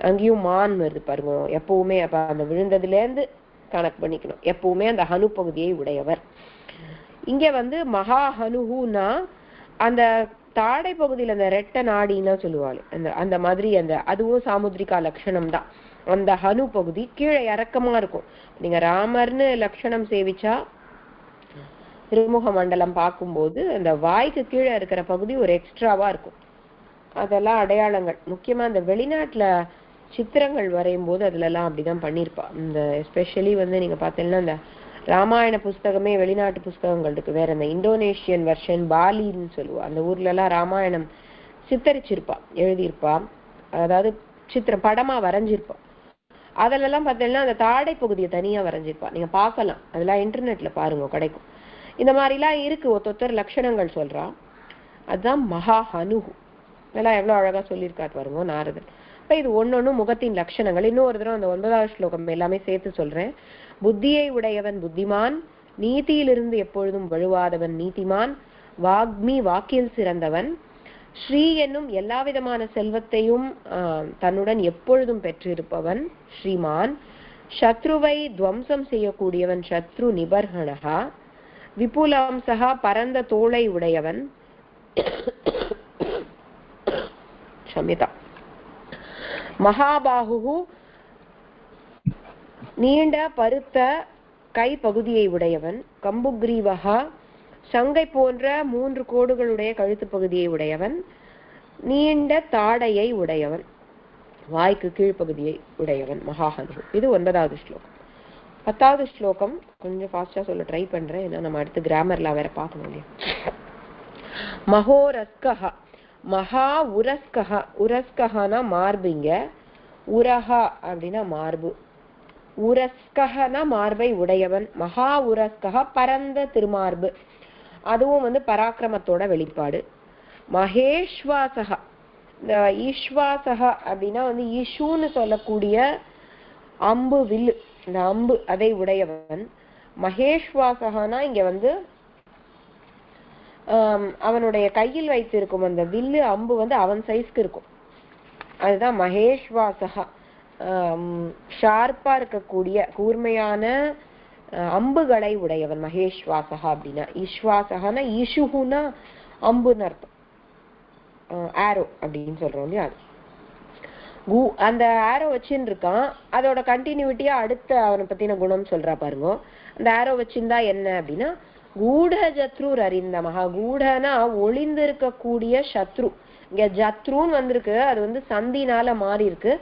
அங்கேயும் மான் வருது பாருங்க எப்பவுமே. அப்ப அந்த விழுந்ததுல இருந்து கணக்கு பண்ணிக்கணும், எப்பவுமே அந்த ஹனு பகுதியை உடையவர். இங்க வந்து மகா ஹனுஹுனா அந்த தாடை பகுதியில அந்த ரெட்ட நாடின்னா சொல்லுவாள், அந்த மாதிரி அந்த அதுவும் சாமுத்திரிகா லட்சணம் தான். அந்த ஹனு பகுதி கீழே இறக்கமா இருக்கும். நீங்க ராமர்னு லட்சணம் சேவிச்சா திருமுக மண்டலம் பார்க்கும்போது அந்த வாய்க்கு கீழே இருக்கிற பகுதி ஒரு எக்ஸ்ட்ராவா இருக்கும். அதெல்லாம் அடையாளங்கள். முக்கியமா இந்த வெளிநாட்டுல சித்திரங்கள் வரையும் போது அதுல எல்லாம் அப்படிதான் பண்ணிருப்பா. இந்த எஸ்பெஷலி வந்து நீங்க பாத்தீங்கன்னா இந்த ராமாயண புஸ்தகமே வெளிநாட்டு புஸ்தகங்கள் இருக்கு, வேற இந்த இந்தோனேஷியன் வெர்ஷன் பாலின்னு சொல்லுவா, அந்த ஊர்ல எல்லாம் ராமாயணம் சித்தரிச்சிருப்பா, எழுதியிருப்பா, அதாவது சித்திரம் படமா வரைஞ்சிருப்பா. அதுல எல்லாம் பாத்தீங்கன்னா அந்த தாடை பகுதியை தனியா வரைஞ்சிருப்பா, நீங்க பாக்கலாம், அதெல்லாம் இன்டர்நெட்ல பாருங்க கிடைக்கும். இந்த மாதிரி எல்லாம் இருக்கு, ஒருத்தர் லட்சணங்கள் சொல்றா. அதுதான் மகா ஹனுஹு. இதெல்லாம் எவ்வளவு அழகா சொல்லியிருக்காரு பாருங்க நாரதர். இப்ப இது ஒன்னொன்னு முகத்தின் லட்சணங்கள். இன்னொரு தடவை அந்த 9வது ஸ்லோகம் எல்லாமே சேர்த்து சொல்றேன். புத்தியை உடையவன் புத்திமான், நீதியிலிருந்து எப்பொழுதும் வழுவாதவன் நீதிமான், வாக்மி வாக்கில் சிறந்தவன், ஸ்ரீ என்னும் எல்லா விதமான செல்வத்தையும் தன்னுடன் எப்பொழுதும் பெற்றிருப்பவன் ஸ்ரீமான், சத்ருவை துவம்சம் செய்யக்கூடியவன் சத்ரு நிபர்ஹணஹா, விபுலாம்சகா பரந்த தோளை உடையவன், க்ஷம்யதா, மகாபாஹு நீண்ட பருத்த கை பகுதியை உடையவன். கம்புக்ரீவஹா சங்கை போன்ற 3 கோடுகளுடைய கழுத்து பகுதியை உடையவன். நீண்ட தாடையை உடையவன், வாய்க்கு கீழ்ப்பகுதியை உடையவன். மகாஹனு. இது 9வது ஸ்லோகம். 10வது ஸ்லோகம் கொஞ்சம் ஃபாஸ்டா சொல்ல ட்ரை பண்றேன், ஏன்னா நம்ம அடுத்து கிராமர்ல வேற பார்க்கணும் இல்லையா. மகோரஸ்கஹ மகா உரஸ்கஹ. உரஸ்கஹனா மார்புங்க, உரஹா அப்படின்னா மார்பு, உரஸ்கஹனா மார்பை உடையவன். மகா உரஸ்கஹ பரந்த திருமார்பு, அதுவும் வந்து பராக்கிரமத்தோட வெளிப்பாடு. மகேஷ்வாசக, இந்த ஈஸ்வாசக அப்படின்னா வந்து ஈஷுன்னு சொல்லக்கூடிய அம்பு வில்லு, இந்த அம்பு அதை உடையவன். மகேஷ்வாசகனா இங்க வந்து அவனுடைய கையில் வைத்திருக்கும் அந்த வில்லு அம்பு வந்து அவன் சைஸ்க்கு இருக்கும், அதுதான் மகேஷ்வாசகா. ஷார்ப்பா இருக்கக்கூடிய கூர்மையான அம்புகளை உடையவன் மகேஷ்வாசகா அப்படின்னா. ஈஸ்வாசகனா ஈஷுனா அம்புன்னு அர்த்தம், ஆரோ அப்படின்னு சொல்றோம் இல்லையா. அது அந்த ஆரோ வச்சுன்னு இருக்கான், அதோட கண்டினியூட்டியா அடுத்த அவனை பத்தின குணம் சொல்றா பாருங்க. அந்த ஆரோ வச்சிருந்தா என்ன அப்படின்னா கூட ஜத்ரு அரிந்தமஹா. கூடனா ஒளிந்து இருக்கக்கூடிய சத்ரு, இங்க ஜத்ருன்னு வந்திருக்கு, அது வந்து சந்தினால மாறி இருக்கு.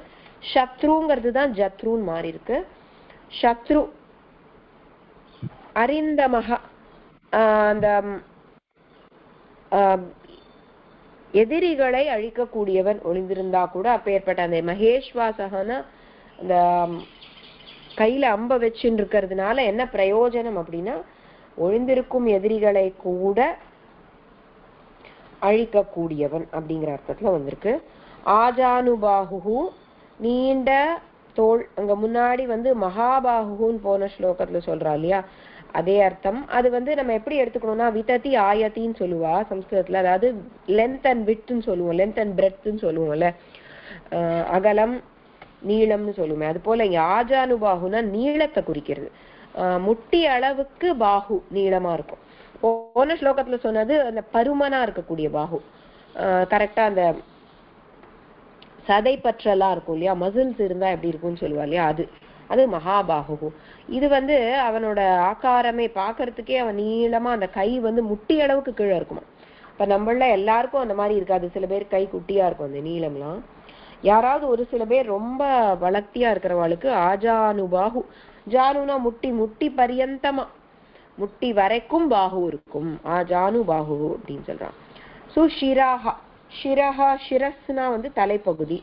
சத்ருங்கிறது தான் ஜத்ருன்னு மாறி இருக்கு. சத்ரு அரிந்தமஹா, அந்த எதிரிகளை அழிக்கக்கூடியவன் ஒளிந்திருந்தா கூட அப்பேற்பட்ட அந்த மகேஷ்வாசகனா அந்த கையில அம்ப வச்சுன்னு இருக்கிறதுனால என்ன பிரயோஜனம் அப்படின்னா ஒளிந்திருக்கும் எதிரிகளை கூட அழிக்கக்கூடியவன் அப்படிங்கிற அர்த்தத்துல வந்திருக்கு. ஆஜானுபாஹு நீண்ட தோள், அங்க முன்னாடி வந்து மகாபாகுன்னு போன ஸ்லோகத்துல சொல்றா இல்லையா, அதே அர்த்தம். அது வந்து நம்ம எப்படி எடுத்துக்கணும்னா விதத்தி ஆயத்தின்னு சொல்லுவா சம்ஸ்கிருதத்துல, அதாவது லென்த் அண்ட் விட்த்ன்னு சொல்லுவோம், லென்த் அண்ட் பிரெத்ன்னு சொல்லுவோம்ல, அகலம் நீளம்னு சொல்லுவோமே, அது போல இங்க ஆஜானுபாகுனா நீளத்தை குறிக்கிறது. முட்டி அளவுக்கு பாகு நீளமா இருக்கும். போன ஸ்லோகத்துல சொன்னது அந்த பருமனா இருக்கக்கூடிய பாகு, கரெக்டா அந்த சதை பற்றெல்லாம் இருக்கும் இல்லையா, மசில்ஸ் இருந்தா எப்படி இருக்கும்னு சொல்லுவா இல்லையா, அது மகாபாகு. இது வந்து அவனோட ஆக்காரமே பாக்குறதுக்கே அவன் நீளமா அந்த கை வந்து முட்டி அளவுக்கு கீழே இருக்குமா. இப்ப நம்மள எல்லாருக்கும் அந்த மாதிரி இருக்காது, சில பேர் கை குட்டியா இருக்கும் அந்த நீளம்லாம். யாராவது ஒரு சில பேர் ரொம்ப வளர்த்தியா இருக்கிறவாளுக்கு ஆஜானுபாகு, ஜானுனா முட்டி, முட்டி பரியந்தமா முட்டி வரைக்கும் பாகு இருக்கும், ஆஜானுபாகு அப்படின்னு சொல்றான். சுஷிராஹா, ஷிரஹா ஷிரஸ்னா வந்து தலைப்பகுதி,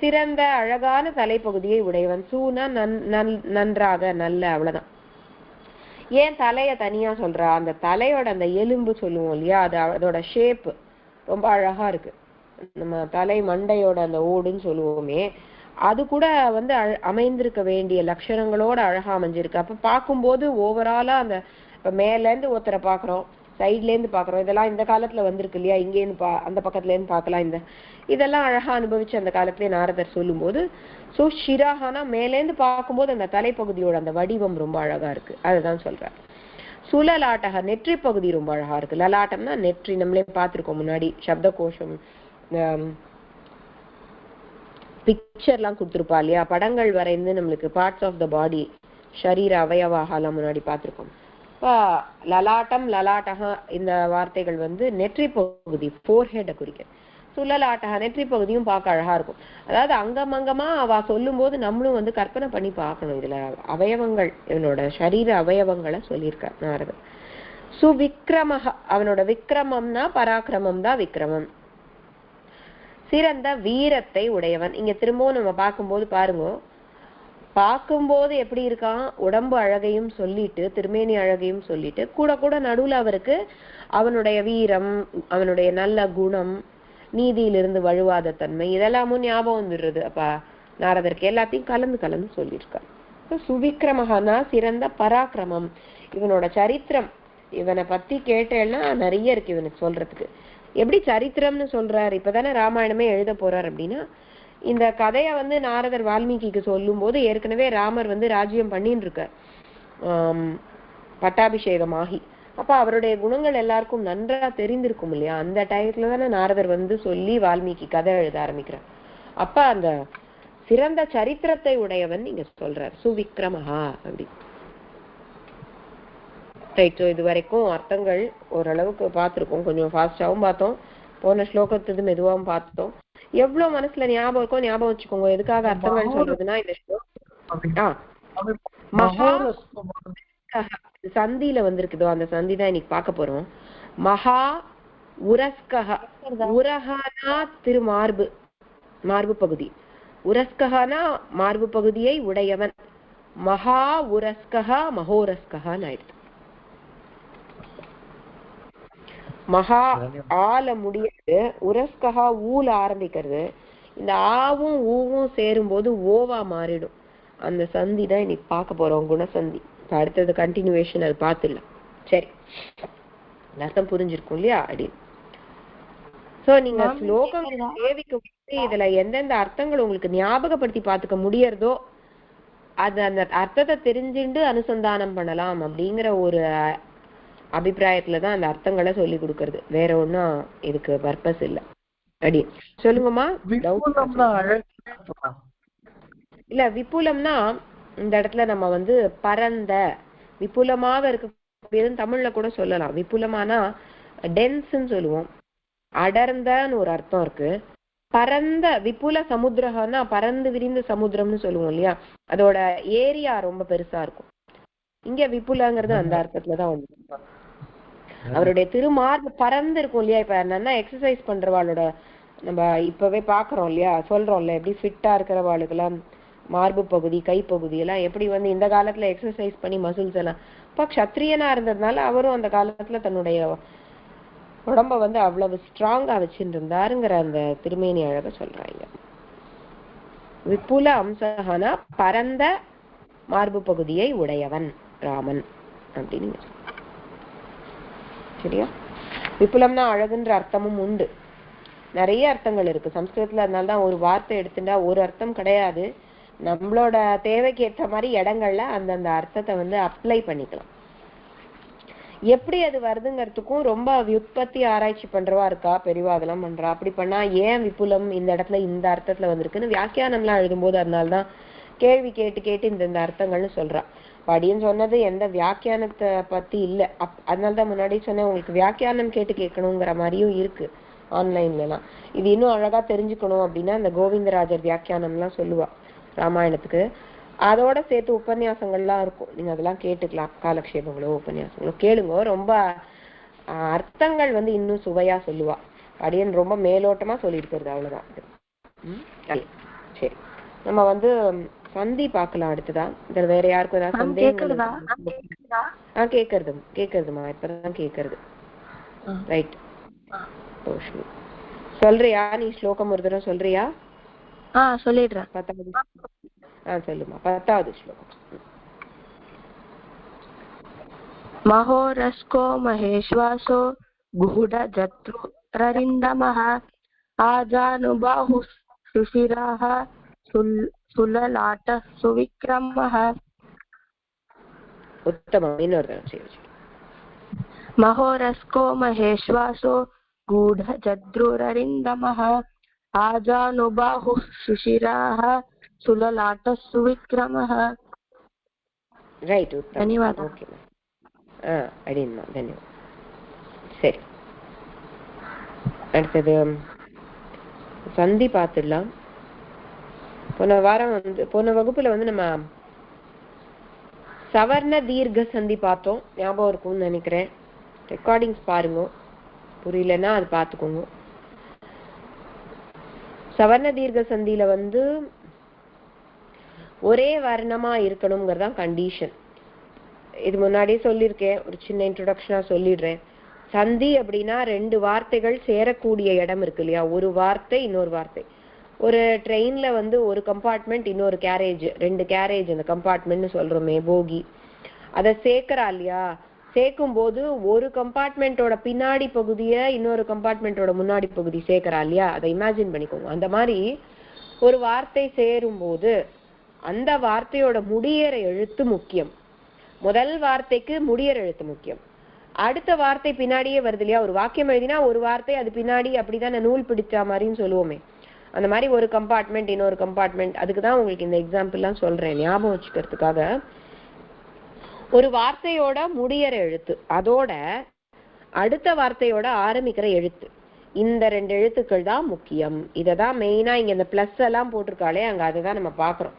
சிறந்த அழகான தலைப்பகுதியை உடையவன். சூனா நன்றாக நல்ல, அவ்வளவுதான். ஏன் தலைய தனியா சொல்றா, அந்த தலையோட அந்த எலும்பு சொல்லுவோம் இல்லையா, அதோட ஷேப் ரொம்ப அழகா இருக்கு. நம்ம தலை மண்டையோட அந்த ஓடுன்னு சொல்லுவோமே, அது கூட வந்து அமைந்திருக்க வேண்டிய லட்சணங்களோட அழகா அமைஞ்சிருக்கு. அப்ப பார்க்கும்போது ஓவராலா அந்த இப்ப மேல இருந்து ஒருத்தரை பாக்குறோம், சைட்ல இருந்து பாக்குறோம், இதெல்லாம் இந்த காலத்துல வந்திருக்கு இல்லையா, இங்க இருந்து அந்த பக்கத்துல இருந்து பாக்கலாம், இதெல்லாம் அழகா அனுபவிச்சு அந்த காலத்திலேயே நாரதர் சொல்லும் போது. சோ ஷிராஹானா மேல இருந்து பார்க்கும்போது அந்த தலைப்பகுதியோட அந்த வடிவம் ரொம்ப அழகா இருக்கு, அதுதான் சொல்றார். சுலலாட்டக நெற்றி பகுதி ரொம்ப அழகா இருக்கு. லலாட்டம்னா நெற்றி, நம்மளே பார்த்திருக்கோம் முன்னாடி சப்த கோஷம் பிக்சர்லாம் கொடுத்துருப்பா இல்லையா, படங்கள் வரைந்து நம்மளுக்கு பார்ட்ஸ் ஆஃப் த பாடி ஷரீர அவயவாகலாம் முன்னாடி பார்த்திருக்கோம். இப்போ லலாட்டம் லலாட்டக இந்த வார்த்தைகள் வந்து நெற்றி பகுதி, ஃபோர்ஹெட்டை குறிக்க. சுழலாட்டக நெற்றி பகுதியும் பார்க்க அழகா இருக்கும். அதாவது அங்கமங்கமா அவ சொல்லும் போது நம்மளும் வந்து கற்பனை பண்ணி பார்க்கணும். இதுல அவயவங்கள், இவனோட சரீர அவயவங்களை சொல்லியிருக்க நாரதர். சுவிக்ரமஹ, அவனோட விக்ரமம்னா பராக்கிரமம் தான் விக்ரமம். சிறந்த வீரத்தை உடையவன். இங்க திரும்பவும் நம்ம பார்க்கும்போது பாருங்க, பார்க்கும்போது எப்படி இருக்கான், உடம்பு அழகையும் சொல்லிட்டு திருமேனி அழகையும் சொல்லிட்டு கூட கூட நடுவுல அவருக்கு அவனுடைய வீரம், அவனுடைய நல்ல குணம், நீதியிலிருந்து வழுவாத தன்மை, இதெல்லாமும் ஞாபகம் வந்துடுறது. அப்ப நாரதருக்கு எல்லாத்தையும் கலந்து கலந்து சொல்லியிருக்கார். சுவிக்ரமஹனா சிறந்த பராக்கிரமம். இவனோட சரித்திரம், இவனை பத்தி கேட்டேன்னா நிறைய இருக்கு இவனுக்கு சொல்றதுக்கு. எப்படி சரித்திரம்னு சொல்றாரு, இப்பதானே ராமாயணமே எழுத போறார் அப்படின்னா, இந்த கதைய வந்து நாரதர் வால்மீகிக்கு சொல்லும் போது ஏற்கனவே ராமர் வந்து ராஜ்யம் பண்ணின்னு இருக்கார், பட்டாபிஷேகமாகி. அப்ப அவருடைய குணங்கள் எல்லாருக்கும் நன்றா தெரிந்திருக்கும் இல்லையா, அந்த டயத்துல தானே நாரதர் வந்து சொல்லி வால்மீகி கதை எழுத ஆரம்பிக்கிறார். அப்ப அந்த சிறந்த சரித்திரத்தை உடையவன் இங்க சொல்றார், சுவிக்ரமஹா அப்படி. ரைட். ஸோ இது வரைக்கும் அர்த்தங்கள் ஓரளவுக்கு பார்த்துருக்கோம். கொஞ்சம் ஃபாஸ்டாகவும் பார்த்தோம், போன ஸ்லோகத்துக்கு மெதுவாகவும் பார்த்தோம். எவ்வளவு மனசுல ஞாபகம் இருக்கோ ஞாபகம் வச்சுக்கோங்க. எதுக்காக அர்த்தங்கள் சொல்றதுன்னா இந்த மகா சந்தியில வந்திருக்குதோ அந்த சந்தி தான் இன்னைக்கு பார்க்க போறோம். மகா உரஸ்கஹ. உரஹானா திருமார்பு, மார்பு பகுதி. உரஸ்கஹானா மார்பு பகுதியை உடையவன். மகா உரஸ்கஹா மகோரஸ்கஹான்னு ஆயிடுது. மகா ஆல முடியாது, உரஸ்கஹா ஊல ஆரம்பிக்கிறது. இந்த ஆவும் ஊவும் சேரும் போது ஓவா மாறிடும். அந்த சந்தி தான் இன்னைக்கு பார்க்க போறோம், குணசந்தி. அடுத்தது கண்டினியூவேஷன் அது பார்த்துடலாம். சரி, அர்த்தம் புரிஞ்சிருக்கும் இல்லையா? அப்படி சோ நீங்க ஸ்லோகம் தேவிக்கு இதுல எந்தெந்த அர்த்தங்கள் உங்களுக்கு ஞாபகப்படுத்தி பார்த்துக்க முடியறதோ அது அந்த அர்த்தத்தை தெரிஞ்சுண்டு அனுசந்தானம் பண்ணலாம் அப்படிங்கிற ஒரு அபிப்பிராயத்துலதான் அந்த அர்த்தங்களை சொல்லி கொடுக்கறது. வேற ஒன்னும் இதுக்கு பர்பஸ் இல்ல. அடி சொல்லுங்கம்மா. இல்ல, விபுலம்னா இந்த இடத்துல நம்ம வந்து பரந்த விபுலமாக இருக்க தமிழ்ல கூட சொல்லலாம். விபுலமானா டென்ஸ்ன்னு சொல்லுவோம். அடர்ந்தன்னு ஒரு அர்த்தம் இருக்கு. பரந்த விபுல சமுத்திரம்னா பரந்து விரிந்த சமுத்திரம்னு சொல்லுவோம் இல்லையா, அதோட ஏரியா ரொம்ப பெருசா இருக்கும். இங்க விபுலங்கிறது அந்த அர்த்தத்துலதான் வந்து அவருடைய திருமார்பு பறந்து இருக்கும் இல்லையா. இப்ப என்னன்னா எக்ஸசைஸ் பண்றவாளோட நம்ம இப்பவே பாக்குறோம் இல்லையா, சொல்றோம்ல எப்படி ஃபிட்டா இருக்கிறவாளுக்கெல்லாம் மார்பு பகுதி கைப்பகுதி எல்லாம் எப்படி வந்து இந்த காலத்துல எக்ஸசைஸ் பண்ணி மசில்ஸ் எல்லாம். இப்ப க்ஷத்ரியனா இருந்ததுனால அவரும் அந்த காலத்துல தன்னுடைய உடம்ப வந்து அவ்வளவு ஸ்ட்ராங்கா வச்சுட்டு இருந்தாருங்கிற அந்த திருமேனி அழக சொல்றாங்க. விபுல அம்சகனா பரந்த மார்பு பகுதியை உடையவன் ராமன் அப்படின்னு. சரியா? விபுலம்னா அழகுன்ற அர்த்தமும் உண்டு. நிறைய அர்த்தங்கள் இருக்கு சம்ஸ்கிருதத்துல. அதனாலதான் ஒரு வார்த்தை எடுத்துட்டா ஒரு அர்த்தம் கிடையாது. நம்மளோட தேவைக்கு ஏற்ற மாதிரி இடங்கள்ல அந்தந்த அர்த்தத்தை வந்து அப்ளை பண்ணிக்கலாம். எப்படி அது வருதுங்கிறதுக்கும் ரொம்ப வியுற்பத்தி ஆராய்ச்சி பண்றவா இருக்கா, பெரியவா அதெல்லாம் பண்றா. அப்படி பண்ணா ஏன் விபுலம் இந்த இடத்துல இந்த அர்த்தத்துல வந்திருக்குன்னு வியாக்கியானம்லாம் எழுதும்போது அதனால்தான் கேள்வி கேட்டு கேட்டு இந்த அர்த்தங்கள்னு சொல்றா. படின்னு சொன்னது எந்த வியாக்கியானத்தை பத்தி இல்ல. அதனால்தான் முன்னாடி சொன்னேன் உங்களுக்கு வியாக்கியானம் கேட்டு கேட்கணுங்கிற மாதிரியும் இருக்கு ஆன்லைன்ல எல்லாம். இது இன்னும் அழகா தெரிஞ்சுக்கணும் அப்படின்னா இந்த கோவிந்தராஜர் வியாக்கியானம்லாம் சொல்லுவா ராமாயணத்துக்கு. அதோட சேர்த்து உபன்யாசங்கள்லாம் இருக்கும், நீங்க அதெல்லாம் கேட்டுக்கலாம். காலக்ஷேபங்களோ உபன்யாசங்களோ கேளுங்க. ரொம்ப அர்த்தங்கள் வந்து இன்னும் சுவையா சொல்லுவா. அப்படின்னு ரொம்ப மேலோட்டமா சொல்லியிருக்கிறது அவ்வளவுதான். சரி, நம்ம வந்து சந்தி பார்க்கலாம் அடுத்ததா. இதுல வேற யாருக்கும் ஏதாவது சந்தேகங்கள்? கேக்குறதுமா, இப்பதான் கேக்குறது. ரைட், சொல்றியா நீ ஸ்லோகம் ஒரு தடவை சொல்றியா? சொல்லிடுறேன். 10வது சொல்லுமா. 10வது ஸ்லோகம். மகோரஸ்கோ மகேஷ்வாசோ குஹுட ஜத்ருரரிந்தமஹ ஆஜானுபாஹு சுஷிராஹ சுலலாட்ட சுவிக்ரமஹ. உத்தமம். இன்னொரு தடவை செய்யுங்க. மகோரஸ்கோ மகேஷ்வாசோ குஹுட ஜத்ருரரிந்தமஹ ஆஜானுபாஹு சுஷிராஹ சுலலாட்ட சுவிக்ரமஹ. ரைட், ಧನ್ಯವಾದ. ஓகே அடிமா, தன்யவாதம். சரி, அடுத்தது சந்தி பார்த்துடலாம். போன வாரம் வந்து போன வகுப்புல வந்து நம்ம சவர்ண தீர்க்க சந்தி பார்த்தோம். ஞாபகம் இருக்கும்னு நினைக்கிறேன். ரெக்கார்டிங்ஸ் பாருங்க, புரியலன்னா அது பார்த்துக்கோங்க. சவர்ண தீர்க்க சந்தியில வந்து ஒரே வர்ணமா இருக்கணுங்கிறதான் கண்டிஷன். இது முன்னாடியே சொல்லியிருக்கேன், ஒரு சின்ன இன்ட்ரோடக்ஷனா சொல்லிடுறேன். சந்தி அப்படின்னா ரெண்டு வார்த்தைகள் சேரக்கூடிய இடம் இருக்கு இல்லையா, ஒரு வார்த்தை இன்னொரு வார்த்தை. ஒரு ட்ரெயின்ல வந்து ஒரு கம்பார்ட்மெண்ட் இன்னொரு கேரேஜ், ரெண்டு கேரேஜ் அந்த கம்பார்ட்மெண்ட்னு சொல்றோமே, போகி, அதை சேர்க்கிறா இல்லையா. சேர்க்கும் போது ஒரு கம்பார்ட்மெண்டோட பின்னாடி பகுதியை இன்னொரு கம்பார்ட்மெண்டோட முன்னாடி பகுதி சேர்க்கிறா இல்லையா, அதை இமேஜின் பண்ணிக்கோங்க. அந்த மாதிரி ஒரு வார்த்தை சேரும் போது அந்த வார்த்தையோட முடியற எழுத்து முக்கியம். முதல் வார்த்தைக்கு முடியற எழுத்து முக்கியம். அடுத்த வார்த்தை பின்னாடியே வருது இல்லையா. ஒரு வாக்கியம் எழுதினா ஒரு வார்த்தை அது பின்னாடி, அப்படிதான் நூல் பிடிச்ச மாதிரின்னு சொல்லுவோமே, அந்த மாதிரி ஒரு கம்பார்ட்மெண்ட் இன்னொரு கம்பார்ட்மெண்ட். அதுக்குதான் உங்களுக்கு இந்த எக்ஸாம்பிள்லாம் சொல்றேன் ஞாபகம் வச்சுக்கிறதுக்காக. ஒரு வார்த்தையோட முடியற எழுத்து, அதோட அடுத்த வார்த்தையோட ஆரம்பிக்கிற எழுத்து, இந்த 2 எழுத்துக்கள் தான் முக்கியம். இதை தான் மெயினா இங்க இந்த பிளஸ் எல்லாம் போட்டிருக்காளே அங்க அதை தான் நம்ம பாக்குறோம்.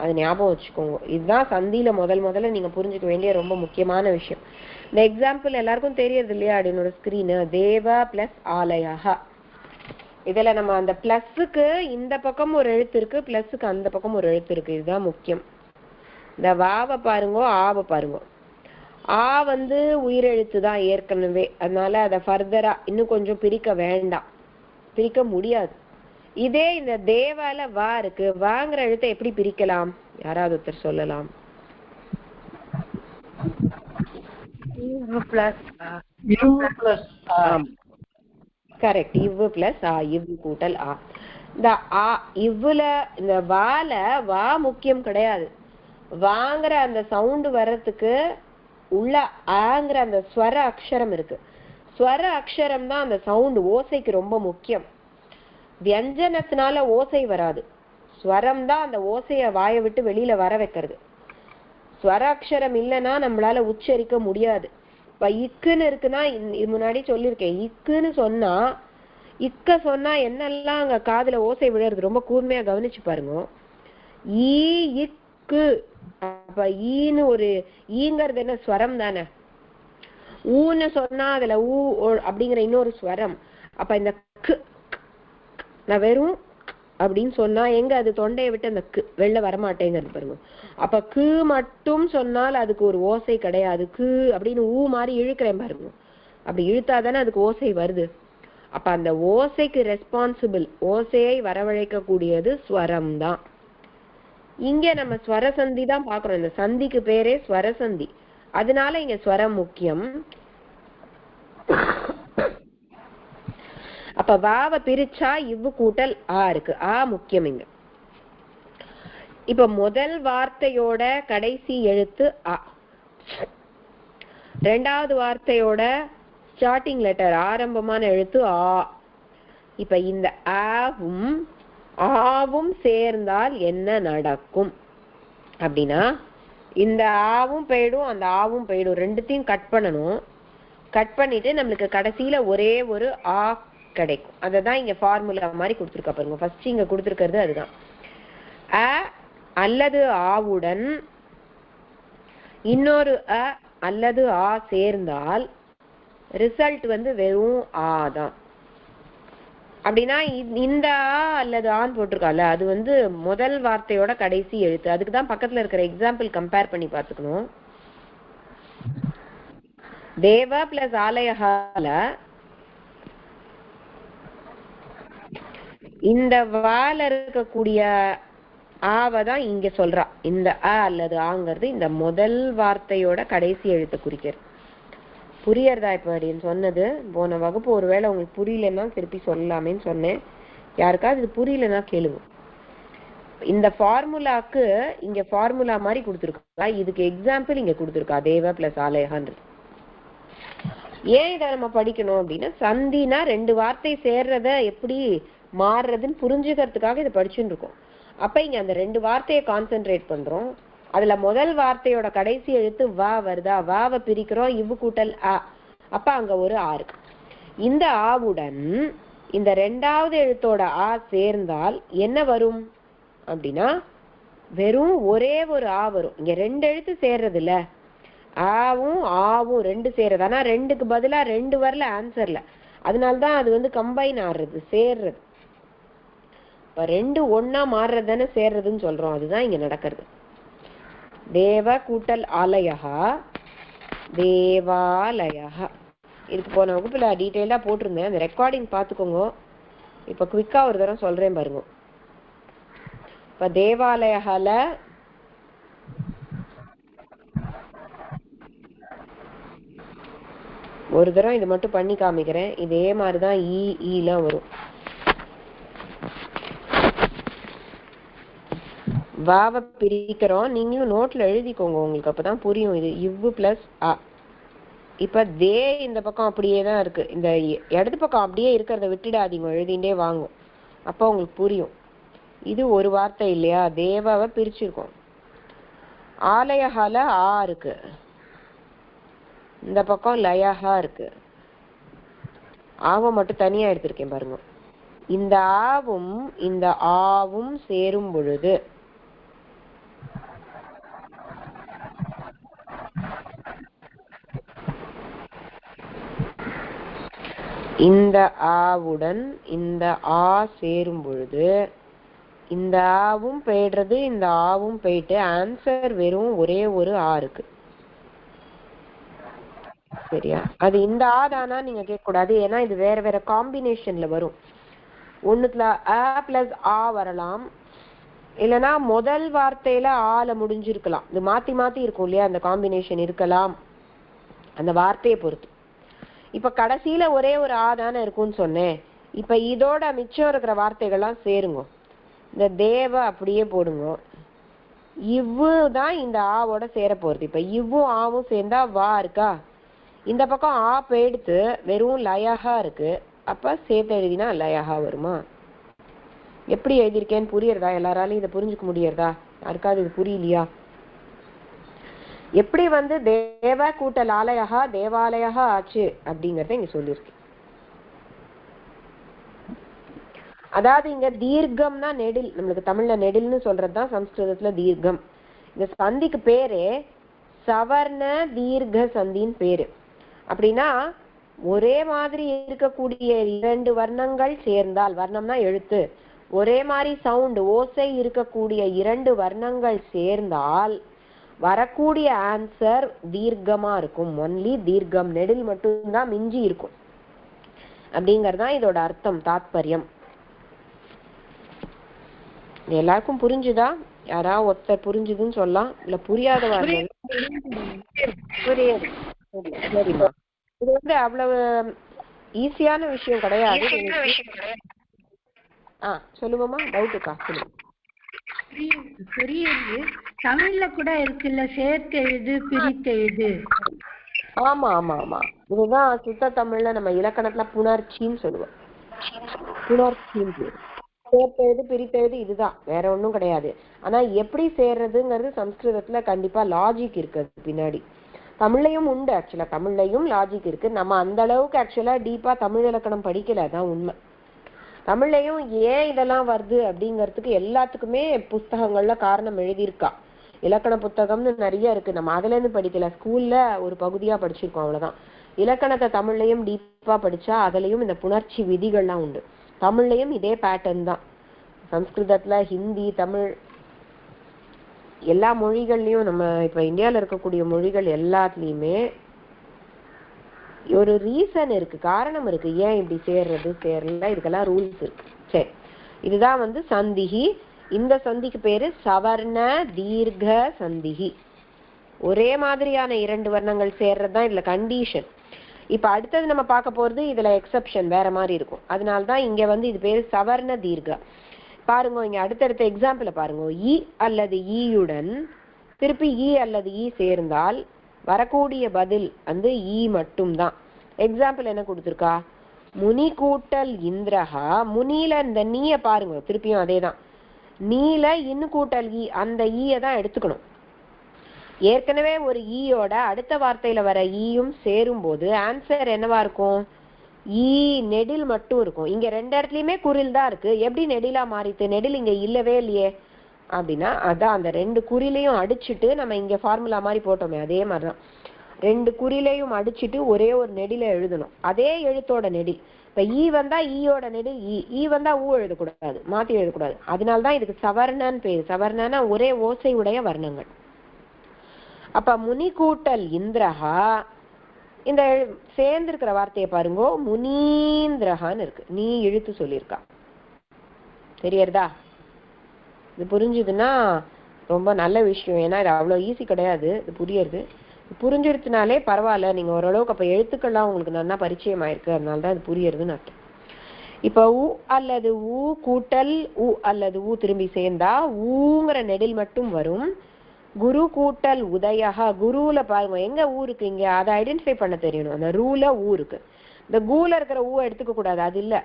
அது ஞாபகம் வச்சுக்கோங்க. இதுதான் சந்தியில முதல்ல நீங்க புரிஞ்சுக்க வேண்டிய ரொம்ப முக்கியமான விஷயம். இந்த எக்ஸாம்பிள் எல்லாருக்கும் தெரியறது இல்லையா? என்னோட ஸ்கிரீனு தேவ பிளஸ் ஆலயா. இதுல நம்ம அந்த பிளஸ்ஸுக்கு இந்த பக்கம் ஒரு எழுத்து இருக்கு, பிளஸ்ஸுக்கு அந்த பக்கம் ஒரு எழுத்து இருக்கு. இதுதான் முக்கியம். இந்த வாவை பாருங்க, ஆவை பாருங்க. ஆ வந்து உயிரெழுத்து தான் ஏற்கனவே, அதனால அதை ஃபர்தரா இன்னும் கொஞ்சம் பிரிக்க வேண்டாம், பிரிக்க முடியாது. இதே இந்த தேவால வா இருக்கு, வாங்குற எழுத்தை எப்படி பிரிக்கலாம்? யாராவது ஒருத்தர் சொல்லலாம். கரெக்ட், இவ்வு பிளஸ் ஆ, இவ்வு கூட்டல் ஆ. இந்த ஆ இவ்வுல இந்த வால வா முக்கியம் கிடையாது. வாங்குற அந்த சவுண்ட் வர்றதுக்கு உள்ள ஆங்கிற அந்த ஸ்வர அக்ஷரம் இருக்கு. ஸ்வர அக்ஷரம் தான் அந்த சவுண்ட் ஓசைக்கு ரொம்ப முக்கியம். வியஞ்சனத்தினால ஓசை வராது, ஸ்வரம் தான் அந்த ஓசைய வாயை விட்டு வெளியில வர வைக்கிறது. ஸ்வர அக்ஷரம் இல்லைன்னா நம்மளால உச்சரிக்க முடியாது. இப்ப இக்குன்னு இருக்குன்னா, முன்னாடி சொல்லியிருக்கேன், இக்குன்னு சொன்னா, இக்க சொன்னா என்னெல்லாம் அங்க காதுல ஓசை விழுறது ரொம்ப கூர்மையா கவனிச்சு பாருங்க. ஈ இக்கு, அப்ப ஈன்னு ஒரு ஈங்கிறது என்ன ஸ்வரம் தானே. ஊன்னு சொன்னா அதுல ஊ அப்படிங்கிற இன்னொரு ஸ்வரம். அப்ப இந்த நான் வெறும் அப்படின்னு சொன்னா எங்க அது தொண்டையை விட்டு அந்த வெளில வரமாட்டேங்கிறது பாருங்க. அப்ப கு மட்டும் சொன்னால் அதுக்கு ஒரு ஓசை கிடையாது. கு அப்படின்னு ஊ மாதிரி இழுக்கிறேன் பாருங்க, அப்படி இழுத்தாதானே அதுக்கு ஓசை வருது. அப்ப அந்த ஓசைக்கு ரெஸ்பான்சிபிள், ஓசையை வரவழைக்க கூடியது ஸ்வரம் தான். இங்க நம்ம ஸ்வரசந்தி தான் பாக்குறோம். இந்த சந்திக்கு பேரே ஸ்வரசந்தி, அதனால இங்க ஸ்வரம் முக்கியம். அப்ப வாவை பிரிச்சா இவ்வு கூட்டல் ஆ இருக்கு, ஆ முக்கியம் இங்க. இப்ப முதல் வார்த்தையோட கடைசி எழுத்து ஆ, ரெண்டாவது வார்த்தையோட ஸ்டார்டிங் லெட்டர் ஆரம்பமான எழுத்து ஆ. இப்ப இந்த ஆவும் ஆவும் சேர்ந்தால் என்ன நடக்கும் அப்படின்னா, இந்த ஆவும் போயிடும், அந்த ஆவும் போயிடும், ரெண்டுத்தையும் கட் பண்ணணும். கட் பண்ணிட்டு நம்மளுக்கு கடைசியில ஒரே ஒரு ஆ கிடைக்கும். அததான் இங்க ஃபார்முலா மாதிரி கொடுத்துருக்கா பாருங்க. ஃபர்ஸ்ட் இங்க கொடுத்துருக்கிறது அதுதான். அ அல்லது ஆவுடன் இன்னொரு அ அல்லது ஆ சேர்ந்தால் ரிசல்ட் வந்து வெறும் ஆ தான். அப்படின்னா இந்த ஆ அல்லது ஆன்னு போட்டிருக்கால, அது வந்து முதல் வார்த்தையோட கடைசி எழுத்து. அதுக்குதான் பக்கத்துல இருக்கிற எக்ஸாம்பிள் கம்பேர் பண்ணி பார்த்துக்கணும். தேவ பிளஸ் ஆலயஹால இந்த வால இருக்கக்கூடிய ஆவதான் இங்க சொல்றா. இந்த அ அல்லது ஆங்கிறது இந்த முதல் வார்த்தையோட கடைசி எழுத்து குறிக்கிறது. புரியறதா இப்ப அப்படின்னு சொன்னது? போன வகுப்பு ஒருவேளை உங்களுக்கு புரியலன்னா திருப்பி சொல்லலாமேன்னு சொன்னேன். யாருக்காவது இது புரியலன்னா கேளுங்க. இந்த ஃபார்முலாக்கு இங்க ஃபார்முலா மாதிரி கொடுத்துருக்கா, இதுக்கு எக்ஸாம்பிள் இங்க கொடுத்துருக்கா, தேவ பிளஸ் ஆலயஹான்றது. ஏன் இதை நம்ம படிக்கணும் அப்படின்னா, சந்தினா 2 வார்த்தை சேர்றத எப்படி மாறுறதுன்னு புரிஞ்சுக்கிறதுக்காக இதை படிச்சுட்டு இருக்கோம். அப்ப இங்க அந்த 2 வார்த்தையை கான்சென்ட்ரேட் பண்றோம். அதுல முதல் வார்த்தையோட கடைசி எழுத்து வா வருதா, வாவை பிரிக்கிறோம், இவ்வு கூட்டல் ஆ, அப்ப அங்க ஒரு ஆ இருக்கு. இந்த ஆவுடன் இந்த 2வது எழுத்தோட ஆ சேர்ந்தால் என்ன வரும் அப்படின்னா, வெறும் ஒரே ஒரு ஆ வரும். இங்க 2 எழுத்து சேர்றது இல்ல, ஆவும் ஆவும் 2 சேர்றது. ஆனா 2க்கு பதிலா 2 வரல ஆன்சர்ல, அதனால்தான் அது வந்து கம்பைன் ஆடுறது, சேர்றது. இப்ப 2 ஒன்னா மாறுறது தானே சேர்றதுன்னு சொல்றோம், அதுதான் இங்க நடக்கிறது. தேவ கூட்டல் ஆலயா, தேவாலயா. இதுக்கு போன வகுப்புல டீட்டெயிலா போட்டிருந்தேன், அந்த ரெக்கார்டிங் பாத்துக்கோங்க. இப்ப குவிக்கா ஒரு தடவை சொல்றேன் பாருங்க. இப்ப தேவாலயால ஒரு தடவை இது மட்டும் பண்ணி காமிக்கிறேன். இதே மாதிரிதான் ஈலாம் வரும். வாவ பிரிக்கிறோம், நீங்களும் நோட்ல எழுதிக்கோங்க, உங்களுக்கு அப்பதான் புரியும். இது இவ்வு பிளஸ் ஆ. இப்ப தே இந்த பக்கம் அப்படியே தான் இருக்கு, இந்த இடது பக்கம் அப்படியே இருக்கிறத விட்டுடாதீங்க, எழுதிண்டே வாங்கும், அப்ப உங்களுக்கு புரியும். இது ஒரு வார்த்தை இல்லையா, தேவாவை பிரிச்சிருக்கோம். ஆலயஹால ஆ இருக்கு, இந்த பக்கம் லயஹா இருக்கு. ஆவும் மட்டும் தனியா எடுத்திருக்கேன் பாருங்க. இந்த ஆவும் இந்த ஆவும் சேரும் பொழுது இந்த ஆவுடன் இந்த ஆ சேரும் பொழுது இந்த ஆவும் போயிடுறது, இந்த ஆவும் போயிட்டு ஆன்சர் வெறும் ஒரே ஒரு ஆ இருக்கு. சரியா? அது இந்த ஆ தானா நீங்க கேட்க கூடாது, ஏன்னா இது வேற வேற காம்பினேஷன்ல வரும். ஒண்ணுத்துல அ பிளஸ் ஆ வரலாம், இல்லைன்னா முதல் வார்த்தையில ஆல முடிஞ்சிருக்கலாம். இது மாத்தி மாத்தி இருக்கும் இல்லையா, அந்த காம்பினேஷன் இருக்கலாம், அந்த வார்த்தையை பொறுத்து. இப்ப கடைசியில ஒரே ஒரு ஆ தானே இருக்கும்னு சொன்னேன். இப்ப இதோட மிச்சம் இருக்கிற வார்த்தைகள்லாம் சேருங்க. இந்த தேவ அப்படியே போடுங்க. இவ்வு தான் இந்த ஆவோட சேர போறது. இப்ப இவ்வும் ஆவும் சேர்ந்தா வா இருக்கா, இந்த பக்கம் ஆ போயிடுத்து வெறும் லயஹா இருக்கு. அப்ப சேர்த்து எழுதினா லயஹா வருமா? எப்படி எழுதியிருக்கேன்னு புரியுறதா? எல்லாராலையும் இதை புரிஞ்சுக்க முடியறதா? யாருக்காவது இது புரியலையா? எப்படி தேவ கூட்டல் ஆலயஹா தேவாலயஹா ஆச்சு அப்படிங்கறத இங்க சொல்லியிருக்கு. அதாவது இங்க தீர்க்கம்னா நெடில், நம்மளுக்கு தமிழ்ல நெடில்னு சொல்றதுதான் சம்ஸ்கிருதத்துல தீர்க்கம். இந்த சந்திக்கு பேரு சவர்ண தீர்க்க சந்தின்னு பேரு. அப்படின்னா ஒரே மாதிரி இருக்கக்கூடிய இரண்டு வர்ணங்கள் சேர்ந்தால், வர்ணம்னா எழுத்து, ஒரே மாதிரி சவுண்ட் ஓசை இருக்கக்கூடிய இரண்டு வர்ணங்கள் சேர்ந்தால் வரக்கூடிய ஆன்சர் தீர்க்கமா இருக்கும். ஒன்லி தீர்க்கம், நெடில் மட்டும்தான் மிஞ்சி இருக்கும் அப்படிங்கறதுதான் இதோட அர்த்தம், தாத்பரியம். எல்லாருக்கும் புரிஞ்சுதா? யாராவது ஒருத்தர் புரிஞ்சுதுன்னு சொல்லலாம், இல்ல புரியாதவா புரியுது. சரிம்மா, இது அவ்வளவு ஈஸியான விஷயம் கிடையாது. சொல்லுவோமா? டவுட்டுக்கா? சொல்லுங்க. புரியுது. தமிழ்ல கூட இருக்குல்ல, சேர்த்தெழுது பிரித்தெழுது. ஆமா ஆமா ஆமா, இதுதான் சுத்த தமிழ்ல நம்ம இலக்கணத்துல புணர்ச்சின்னு சொல்லுவோம். புணர்ச்சின்னு சேர்த்தெழுது பிரித்தெழுது, இதுதான், வேற ஒண்ணும் கிடையாது. ஆனா எப்படி சேர்றதுங்கிறது சம்ஸ்கிருதத்துல கண்டிப்பா லாஜிக் இருக்கு பின்னாடி. தமிழ்லையும் உண்டு, ஆக்சுவலா தமிழ்லையும் லாஜிக் இருக்கு. நம்ம அந்த அளவுக்கு ஆக்சுவலா டீப்பா தமிழ் இலக்கணம் படிக்கல, அதான் உண்மை. தமிழ்லையும் ஏன் இதெல்லாம் வருது அப்படிங்கறதுக்கு எல்லாத்துக்குமே புஸ்தகங்கள்ல காரணம் எழுதியிருக்கா. இலக்கண புத்தகம்னு நிறைய இருக்கு, நம்ம அதுல இருந்து படிக்கல, ஸ்கூல்ல ஒரு பகுதியா படிச்சிருக்கோம், அவ்வளவுதான். இலக்கணத்தை தமிழ்லையும் டீப்பா படிச்சா அதுலயும் இந்த புணர்ச்சி விதிகள்லாம் உண்டு. தமிழ்லையும் இதே பேட்டர்ன் தான். சம்ஸ்கிருதத்துல, ஹிந்தி, தமிழ், எல்லா மொழிகள்லயும், நம்ம இப்ப இந்தியால இருக்கக்கூடிய மொழிகள் எல்லாத்துலயுமே ஒரு ரீசன் இருக்கு, காரணம் இருக்கு, ஏன் இப்படி சேர்றது சேரல, இதுக்கெல்லாம் ரூல்ஸ் இருக்கு. சரி, இதுதான் சந்திகி. இந்த சந்திக்கு பேரு சவர்ண தீர்க்க சந்திகி. ஒரே மாதிரியான இரண்டு வர்ணங்கள் சேர்றதுதான் இதுல கண்டிஷன். இப்ப அடுத்தது நம்ம பார்க்க போறது இதுல எக்ஸெப்ஷன் வேற மாதிரி இருக்கும். அதனாலதான் இங்க இது பேரு சவர்ண தீர்க்க. பாருங்க, இங்க அடுத்தடுத்த எக்ஸாம்பிள் பாருங்க. இ அல்லது ஈயுடன் திருப்பி இ அல்லது இ சேர்ந்தால் வரக்கூடிய பதில் ஈ மட்டும்தான். எக்ஸாம்பிள் என்ன கொடுத்திருக்கா? முனி கூட்டல் இந்திரஹா. முனியில இந்த நீய பாருங்க, திருப்பியும் அதேதான். நீல இன்னு கூட்டல் ஈ, அந்த ஈயை தான் எடுத்துக்கணும். ஏற்கனவே ஒரு ஈயோட அடுத்த வார்த்தையில வர ஈயும் சேரும் போது ஆன்சர் என்னவா இருக்கும்? ஈ நெடில் மட்டும் இருக்கும். இங்க ரெண்டு இடத்துலயுமே குறில் தான் இருக்கு, எப்படி நெடிலா மாறித்து? நெடில் இங்க இல்லவே இல்லையே. அப்படின்னா அதான் அந்த ரெண்டு குறிலையும் அடிச்சுட்டு நம்ம இங்க ஃபார்முலா மாதிரி போட்டோமே, அதே மாதிரிதான் ரெண்டு குறிலையும் அடிச்சுட்டு ஒரே ஒரு நெடில எழுதணும், அதே எழுத்தோட நெடில். இப்ப ஈ வந்தா ஈயோட நெடில் ஈ, ஈ வந்தா ஊ எழுதக்கூடாது, மாத்தி எழுதக்கூடாது. அதனால்தான் இதுக்கு சவர்ணன்னு பேரு. சவர்ணனா ஒரே ஓசை உடைய வர்ணங்கள். அப்ப முனி கூட்டல் இந்திரஹா, இந்த சேர்ந்து இருக்கிற வார்த்தையை பாருங்க, முனீந்திரஹான்னு இருக்கு, நீ இழுத்து சொல்லியிருக்கா. தெரியறதா? இது புரிஞ்சுதுன்னா ரொம்ப நல்ல விஷயம். ஏன்னா இது அவ்வளவு ஈஸி கிடையாது, இது புரியுறது. புரிஞ்சிருச்சுனாலே பரவாயில்ல, நீங்க ஓரளவுக்கு அப்ப எழுத்துக்கள்லாம் உங்களுக்கு நல்லா பரிச்சயம் ஆயிருக்கு, அதனாலதான் இது புரியுறதுன்னு அர்த்தம். இப்ப உ அல்லது ஊ கூட்டல் உ அல்லது ஊ திரும்பி சேர்ந்தா ஊங்கிற நெடில் மட்டும் வரும். குரு கூட்டல் உதயஹா. குருல பாருங்க எங்க ஊ இருக்கு, இங்க அதை ஐடென்டிஃபை பண்ண தெரியணும். அந்த ரூல ஊ இருக்கு, இந்த கூல இருக்கிற ஊ எடுத்துக்க கூடாது, அது இல்ல.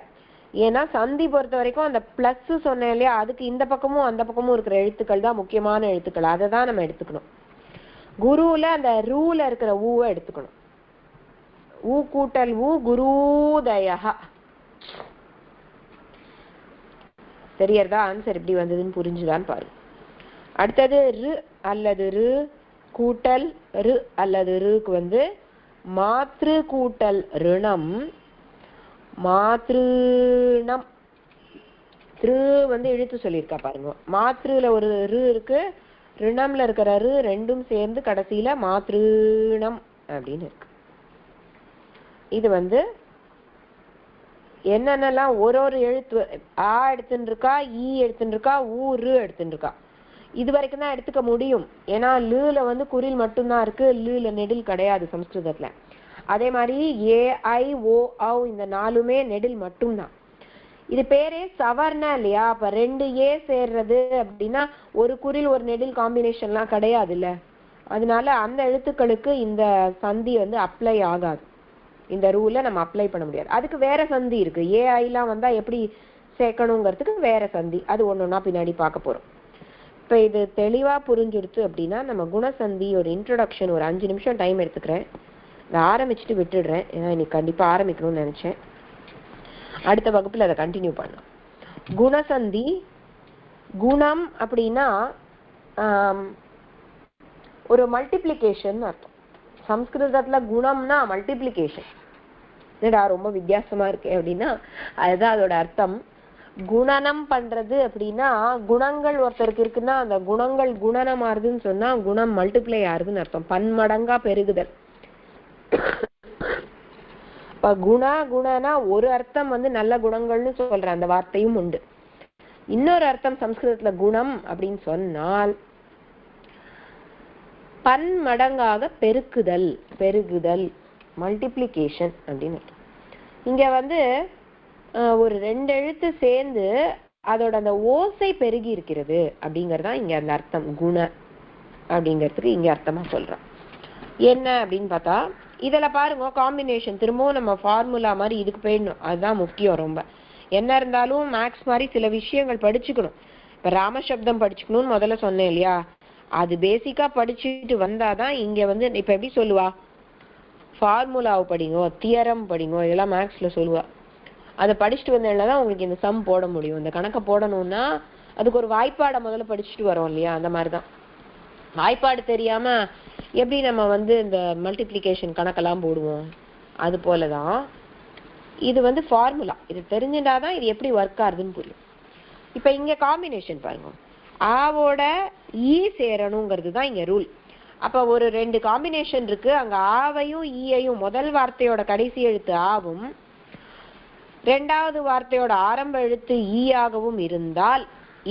ஏன்னா சந்தி பொறுத்த வரைக்கும் அந்த பிளஸ் சொன்னேன் இல்லையா, அதுக்கு இந்த பக்கமும் அந்த பக்கமும் இருக்கிற எழுத்துக்கள் தான் முக்கியமான எழுத்துக்கள், அதை தான் நம்ம எடுத்துக்கணும். குருல அந்த ரூல இருக்கிற ஊவை எடுத்துக்கணும். ஊ கூட்டல் ஊ குருதய. தெரியறதா ஆன்சர் எப்படி வந்ததுன்னு புரிஞ்சுதான்னு பாருங்க. அடுத்தது ரு அல்லது ரு கூட்டல் ரு அல்லது ருக்கு வந்து மாத்ரு கூட்டல் ரிணம் மாத்ருணம். திரு வந்து இழுத்து சொல்லியிருக்கா பாருங்க. மாத்ருல ஒரு ரு இருக்கு, ரிணம்ல இருக்கிற ரு ரெண்டும் சேர்ந்து கடைசியில மாத்ருணம் அப்படின்னு இருக்கு. இது வந்து என்னென்னலாம் ஒரு ஒரு எழுத்து ஆ எடுத்துன்னு இருக்கா, ஈ எடுத்துன்னு இருக்கா, ஊ ரு எடுத்துன்னு இருக்கா. இது வரைக்கும் தான் எடுத்துக்க முடியும். ஏன்னா லுல வந்து குறில் மட்டும்தான் இருக்கு, லுல நெடில் கிடையாது சம்ஸ்கிருதத்துல. அதே மாதிரி ஏ ஐ ஓ ஔ இந்த நாலுமே நெடில் மட்டும்தான். இது பேரே சவர்ண இல்லையா? அப்ப ரெண்டு ஏ சேர்றது அப்படின்னா ஒரு குறில் ஒரு நெடில் காம்பினேஷன்லாம் கிடையாது இல்ல. அதனால அந்த எழுத்துக்களுக்கு இந்த சந்தி வந்து அப்ளை ஆகாது. இந்த ரூலை நம்ம அப்ளை பண்ண முடியாது. அதுக்கு வேற சந்தி இருக்கு. ஏஐலாம் வந்தா எப்படி சேர்க்கணுங்கிறதுக்கு வேற சந்தி. அது ஒன்னொன்னா பின்னாடி பார்க்க போறோம். இப்ப இது தெளிவா புரிஞ்சுடுத்து அப்படின்னா நம்ம குணசந்தி ஒரு இன்ட்ரோடக்ஷன் ஒரு 5 நிமிஷம் டைம் எடுத்துக்கிறேன். இதை ஆரம்பிச்சுட்டு விட்டுடுறேன். ஏன்னா இன்னைக்கு கண்டிப்பா ஆரம்பிக்கணும்னு நினைச்சேன். அடுத்த வகுப்புல அதை கண்டினியூ பண்ணலாம். குணசந்தி குணம் அப்படின்னா ஒரு மல்டிப்ளிகேஷன் அர்த்தம். சம்ஸ்கிருதத்துல குணம்னா மல்டிப்ளிகேஷன். என்னடா ரொம்ப வித்தியாசமா இருக்கு அப்படின்னா அதுதான் அதோட அர்த்தம். குணனம் பண்றது அப்படின்னா குணங்கள் ஒருத்தருக்கு இருக்குன்னா அந்த குணங்கள் குணனம் ஆறுதுன்னு சொன்னா குணம் மல்டிப்ளை ஆறுதுன்னு அர்த்தம். பன்மடங்கா பெருகுதல். இப்ப குணனா ஒரு அர்த்தம் வந்து நல்ல குணங்கள்னு சொல்ற அந்த வார்த்தையும் உண்டு. இன்னொரு அர்த்தம் சம்ஸ்கிருதத்துல குணம் அப்படின்னு சொன்னால் பன்மடங்காக பெருக்குதல், பெருகுதல், மல்டிப்ளிகேஷன் அப்படின்னு. இங்க வந்து ஒரு 2 எழுத்து சேர்ந்து அதோட அந்த ஓசை பெருகி இருக்கிறது அப்படிங்கறதா இங்க அந்த அர்த்தம். குண அப்படிங்கிறதுக்கு இங்க அர்த்தமா சொல்றோம். என்ன அப்படின்னு பார்த்தா இதுல பாருங்க காம்பினேஷன் திரும்பவும் நம்ம ஃபார்முலா மாதிரி இதுக்கு போயிடணும். அதுதான் முக்கியம். ரொம்ப என்ன இருந்தாலும் மேக்ஸ் மாதிரி சில விஷயங்கள் படிச்சுக்கணும். இப்ப ராமசப்தம் படிச்சுக்கணும்னு முதல்ல சொன்னேன் இல்லையா? அது பேசிக்கா படிச்சுட்டு வந்தாதான் இங்க வந்து இப்ப எப்படி சொல்லுவா, ஃபார்முலாவை படிங்கோ, தியரம் படிங்கோ, இதெல்லாம் மேக்ஸ்ல சொல்லுவா. அதை படிச்சுட்டு வந்தேன்னாதான் உங்களுக்கு இந்த சம் போட முடியும். இந்த கணக்கை போடணும்னா அதுக்கு ஒரு வாய்ப்பாடை முதல்ல படிச்சுட்டு வரோம் இல்லையா? அந்த மாதிரிதான். வாய்ப்பாடு தெரியாம எப்படி நம்ம வந்து இந்த மல்டிப்ளிகேஷன் கணக்கெல்லாம் போடுவோம்? அது போலதான் இது வந்து ஃபார்முலா. இது தெரிஞ்சுட்டாதான் இது எப்படி ஒர்க் ஆகுதுன்னு புரியும். இப்ப இங்க காம்பினேஷன் பாருங்க. ஆவோட ஈ சேரணுங்கிறது தான் இங்க ரூல். அப்ப ஒரு 2 காம்பினேஷன் இருக்கு. அங்க ஆவையும் ஈயையும் முதல் வார்த்தையோட கடைசி எழுத்து ஆவும் ரெண்டாவது வார்த்தையோட ஆரம்ப எழுத்து ஈ ஆகவும் இருந்தால்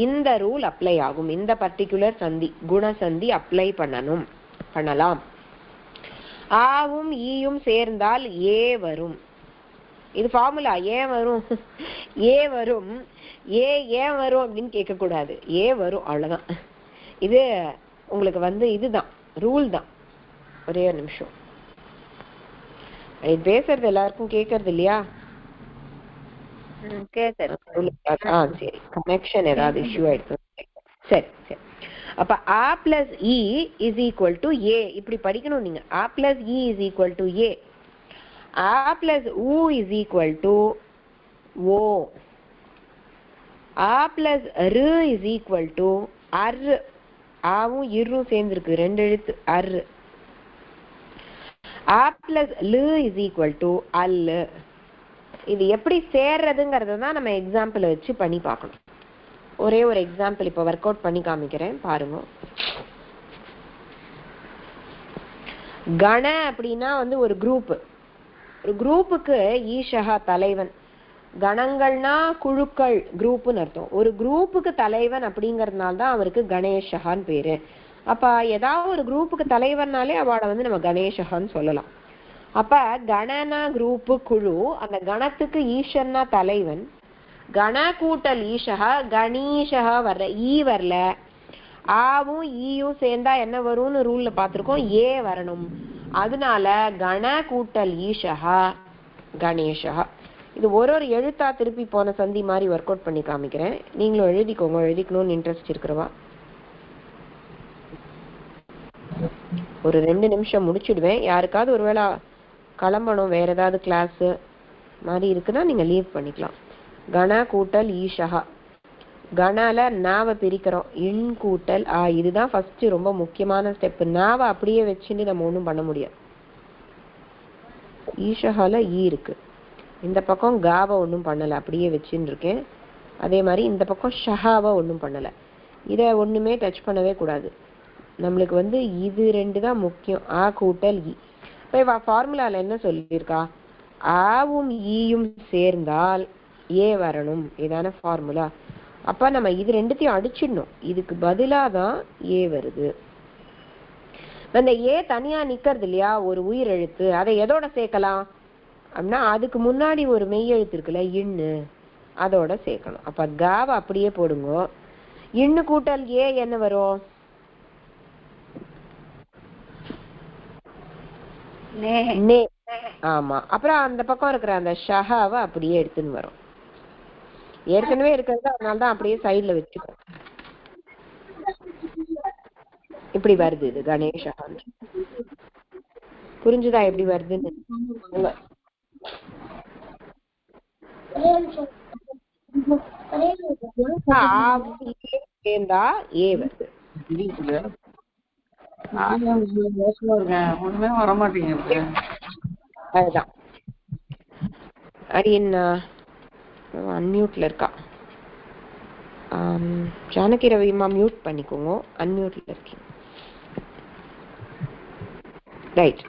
இந்த ரூல் அப்ளை ஆகும். இந்த பர்டிகுலர் சந்தி குணசந்தி அப்ளை பண்ணலாம். ஆவும் ஈயும் சேர்ந்தால் ஏ வரும். இது ஃபார்முலா. ஏன் வரும்? ஏ வரும். ஏன் வரும் அப்படின்னு கேட்க கூடாது. ஏ வரும், அவ்வளவுதான். இது உங்களுக்கு வந்து இதுதான் ரூல் தான். ஒரே ஒரு நிமிஷம். இது பேசுறது எல்லாருக்கும் கேட்கறது இல்லையா? சரி, கனெக்ஷன் ஏதாவது இஷ்யூ ஆயிடுச்சு. சரி சரி. அப்ப ஆ பிளஸ் இ இஸ் ஈக்குவல் டு ஏ இப்படி படிக்கணும் நீங்க. ஆ பிளஸ் இ இஸ் ஈக்குவல் டு ஏ. ஆ பிளஸ் ஊ இஸ் ஈக்குவல் டு ஓ. ஆ பிளஸ் ரு இஸ் ஈக்குவல் டு அர். ஆவும் இரும் சேர்ந்துருக்கு, 2 எழுத்து அர். ஆ பிளஸ் லு இஸ் ஈக்குவல் டு அல்லு. இது எப்படி சேர்றதுங்கிறத தான் நம்ம எக்ஸாம்பிள் வச்சு பண்ணி பார்க்கணும். ஒரே ஒரு எக்ஸாம்பிள் இப்ப ஒர்க் அவுட் பண்ணி காமிக்கிறேன் பாருங்க. கண அப்படின்னா வந்து ஒரு குரூப். ஒரு குரூப்புக்கு ஈஷா தலைவன். கணங்கள்னா குழுக்கள், குரூப்னு அர்த்தம். ஒரு குரூப்புக்கு தலைவன் அப்படிங்கறதுனால தான் அவருக்கு கணேஷகான்னு பேரு. அப்ப ஏதாவது ஒரு குரூப்புக்கு தலைவர்னாலே அவளை வந்து நம்ம கணேஷகான்னு சொல்லலாம். அப்ப கணனா குரூப்பு குழு, அந்த கணத்துக்கு ஈஷன்னா தலைவன். கண கூட்டல் ஈஷா கணீஷா வர்ற ஈ வரல. ஆவும் ஈயும் சேர்ந்தா என்ன வரும்னு ரூல்ல பாத்திருக்கோம், ஏ வரணும். அதனால கண கூட்டல் ஈஷா கணேஷா. இது ஒரு எழுத்தா திருப்பி போன சந்தி மாதிரி ஒர்க் அவுட் பண்ணி காமிக்கிறேன். நீங்களும் எழுதிக்கோங்க, எழுதிக்கணும்னு இன்ட்ரெஸ்ட் இருக்கிறவா. ஒரு 2 நிமிஷம் முடிச்சிடுவேன். யாருக்காவது ஒருவேளை கிளம்பணும், வேற ஏதாவது கிளாஸ் மாதிரி இருக்குன்னா நீங்க லீவ் பண்ணிக்கலாம். கண கூட்டல் ஈஷா. கணால நாவை பிரிக்கிறோம், இன் கூட்டல் ஆ. இதுதான் ஃபர்ஸ்ட் ரொம்ப முக்கியமான ஸ்டெப். நாவை அப்படியே வச்சுட்டு நம்ம ஒன்றும் பண்ண முடியாது. ஈஷால ஈ இருக்கு, இந்த பக்கம் காவை ஒன்றும் பண்ணலை, அப்படியே வச்சுன்னு இருக்கேன். அதே மாதிரி இந்த பக்கம் ஷஹாவை ஒன்றும் பண்ணலை. இதை ஒன்றுமே டச் பண்ணவே கூடாது. நம்மளுக்கு வந்து இது 2 தான் முக்கியம், ஆ கூட்டல் ஈ. இப்போ ஃபார்முலாவில் என்ன சொல்லியிருக்கா, ஆவும் ஈயும் சேர்ந்தால் ஏ வரணும், இதான ஃபார்முலா. அப்போ நம்ம இது 2த்தையும் அடிச்சிடணும், இதுக்கு பதிலாக தான் ஏ வருது. அந்த ஏ தனியாக நிற்கிறது இல்லையா, ஒரு உயிர் எழுத்து, அதை எதோட சேர்க்கலாம் அப்படின்னா அதுக்கு முன்னாடி ஒரு மெய் எழுத்து இருக்குல்ல இன்னு, அதோட சேர்க்கணும். அப்ப காவை அப்படியே போடுங்க. இன்னு கூட்டல் ஏ என்ன வரும், நே. ஆமா, அப்புறம் அந்த பக்கம் இருக்கிற அந்த ஷஹாவை அப்படியே எடுத்துன்னு வரும். ஏற்கனவே இருக்கிறது, அதனாலதான் அப்படியே சைட்ல வச்சுக்கோ. இப்படி வருது இது கணேஷா. புரிஞ்சுதா எப்படி வருதுன்னு? சேர்ந்தா ஏ வருது. ஒண்ணுமே வர மாட்டேங்குது. அதுதான் அரியன் அன்மியூட்ல இருக்கா. ஜானகி ரவிமா மியூட் பண்ணிக்கோங்க, அன்மியூட்ல இருக்கீங்க. ரைட்.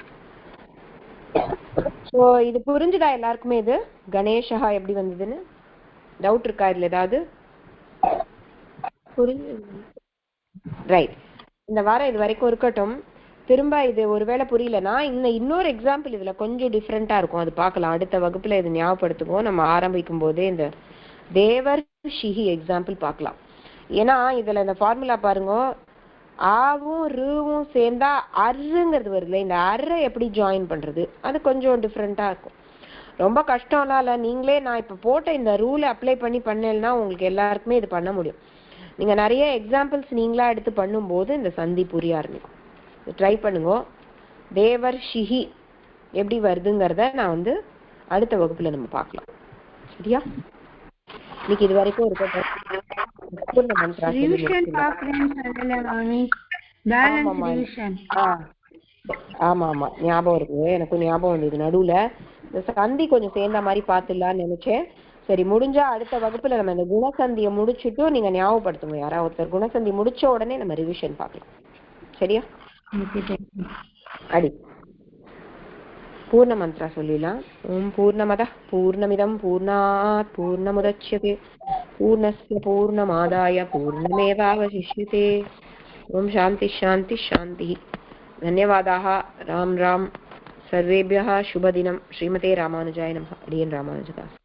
ஸோ இது புரிஞ்சுதா எல்லாருக்குமே? இது கணேஷா எப்படி வந்ததுன்னு டவுட் இருக்கா இதுல ஏதாவது? புரிஞ்சு ரைட். இந்த வாரம் இது வரைக்கும் இருக்கட்டும். திரும்ப இது ஒருவேளை புரியலன்னா இன்னொரு எக்ஸாம்பிள் இதுல கொஞ்சம் டிஃப்ரெண்டா இருக்கும், அது பார்க்கலாம். அடுத்த வகுப்புல இது ஞாபகப்படுத்துவோம். நம்ம ஆரம்பிக்கும் போதே இந்த தேவர் ஷிஹி எக்ஸாம்பிள் பார்க்கலாம். ஏன்னா இதுல இந்த ஃபார்முலா பாருங்க, ஆவும் ரூவும் சேர்ந்தா அருங்கிறது வருதுல, இந்த அரை எப்படி ஜாயின் பண்றது, அது கொஞ்சம் டிஃப்ரெண்டா இருக்கும். ரொம்ப கஷ்டம்லாம் இல்லை. நீங்களே நான் இப்போ போட்ட இந்த ரூலை அப்ளை பண்ணேன்னா உங்களுக்கு எல்லாருக்குமே இது பண்ண முடியும். நீங்கள் நிறைய எக்ஸாம்பிள்ஸ் நீங்களா எடுத்து பண்ணும்போது இந்த சந்தி புரிய ஆரம்பிக்கும். ட்ரை பண்ணுங்க. தேவர் ஷிஹி எப்படி வருதுங்கிறத நான் வந்து அடுத்த வகுப்புல நம்ம பார்க்கலாம். சரியா? இன்னைக்கு இது வரைக்கும் ஆமா ஆமா ஞாபகம் இருக்கு, எனக்கும் ஞாபகம் வந்தது. நடுவுல இந்த சந்தி கொஞ்சம் சேர்ந்த மாதிரி பார்த்துடலான்னு நினைச்சேன். சரி, முடிஞ்சா அடுத்த வகுப்புல நம்ம இந்த குணசந்தியை முடிச்சுட்டு நீங்க ஞாபகப்படுத்துங்க. யாராவது ஒருத்தர் குணசந்தி முடிச்ச உடனே நம்ம ரிவிஷன் பார்க்கலாம். சரியா? அடி பூர்ண மந்திரா சொல்லிடலாம். ஓம் பூர்ணமத பூர்ணமிதம் பூர்ணாத் பூர்ணமுதச்யதே பூர்ணஸ்ய பூர்ணமாதாய பூர்ணமேவாவசிஷ்யதே. ஓம் சாந்தி சாந்தி சாந்தி. धन्यवादाः. राम राम सर्वेभ्यः शुभदिनं. श्रीमते रामानुजाय नमः. अडियन् रामानुजदास.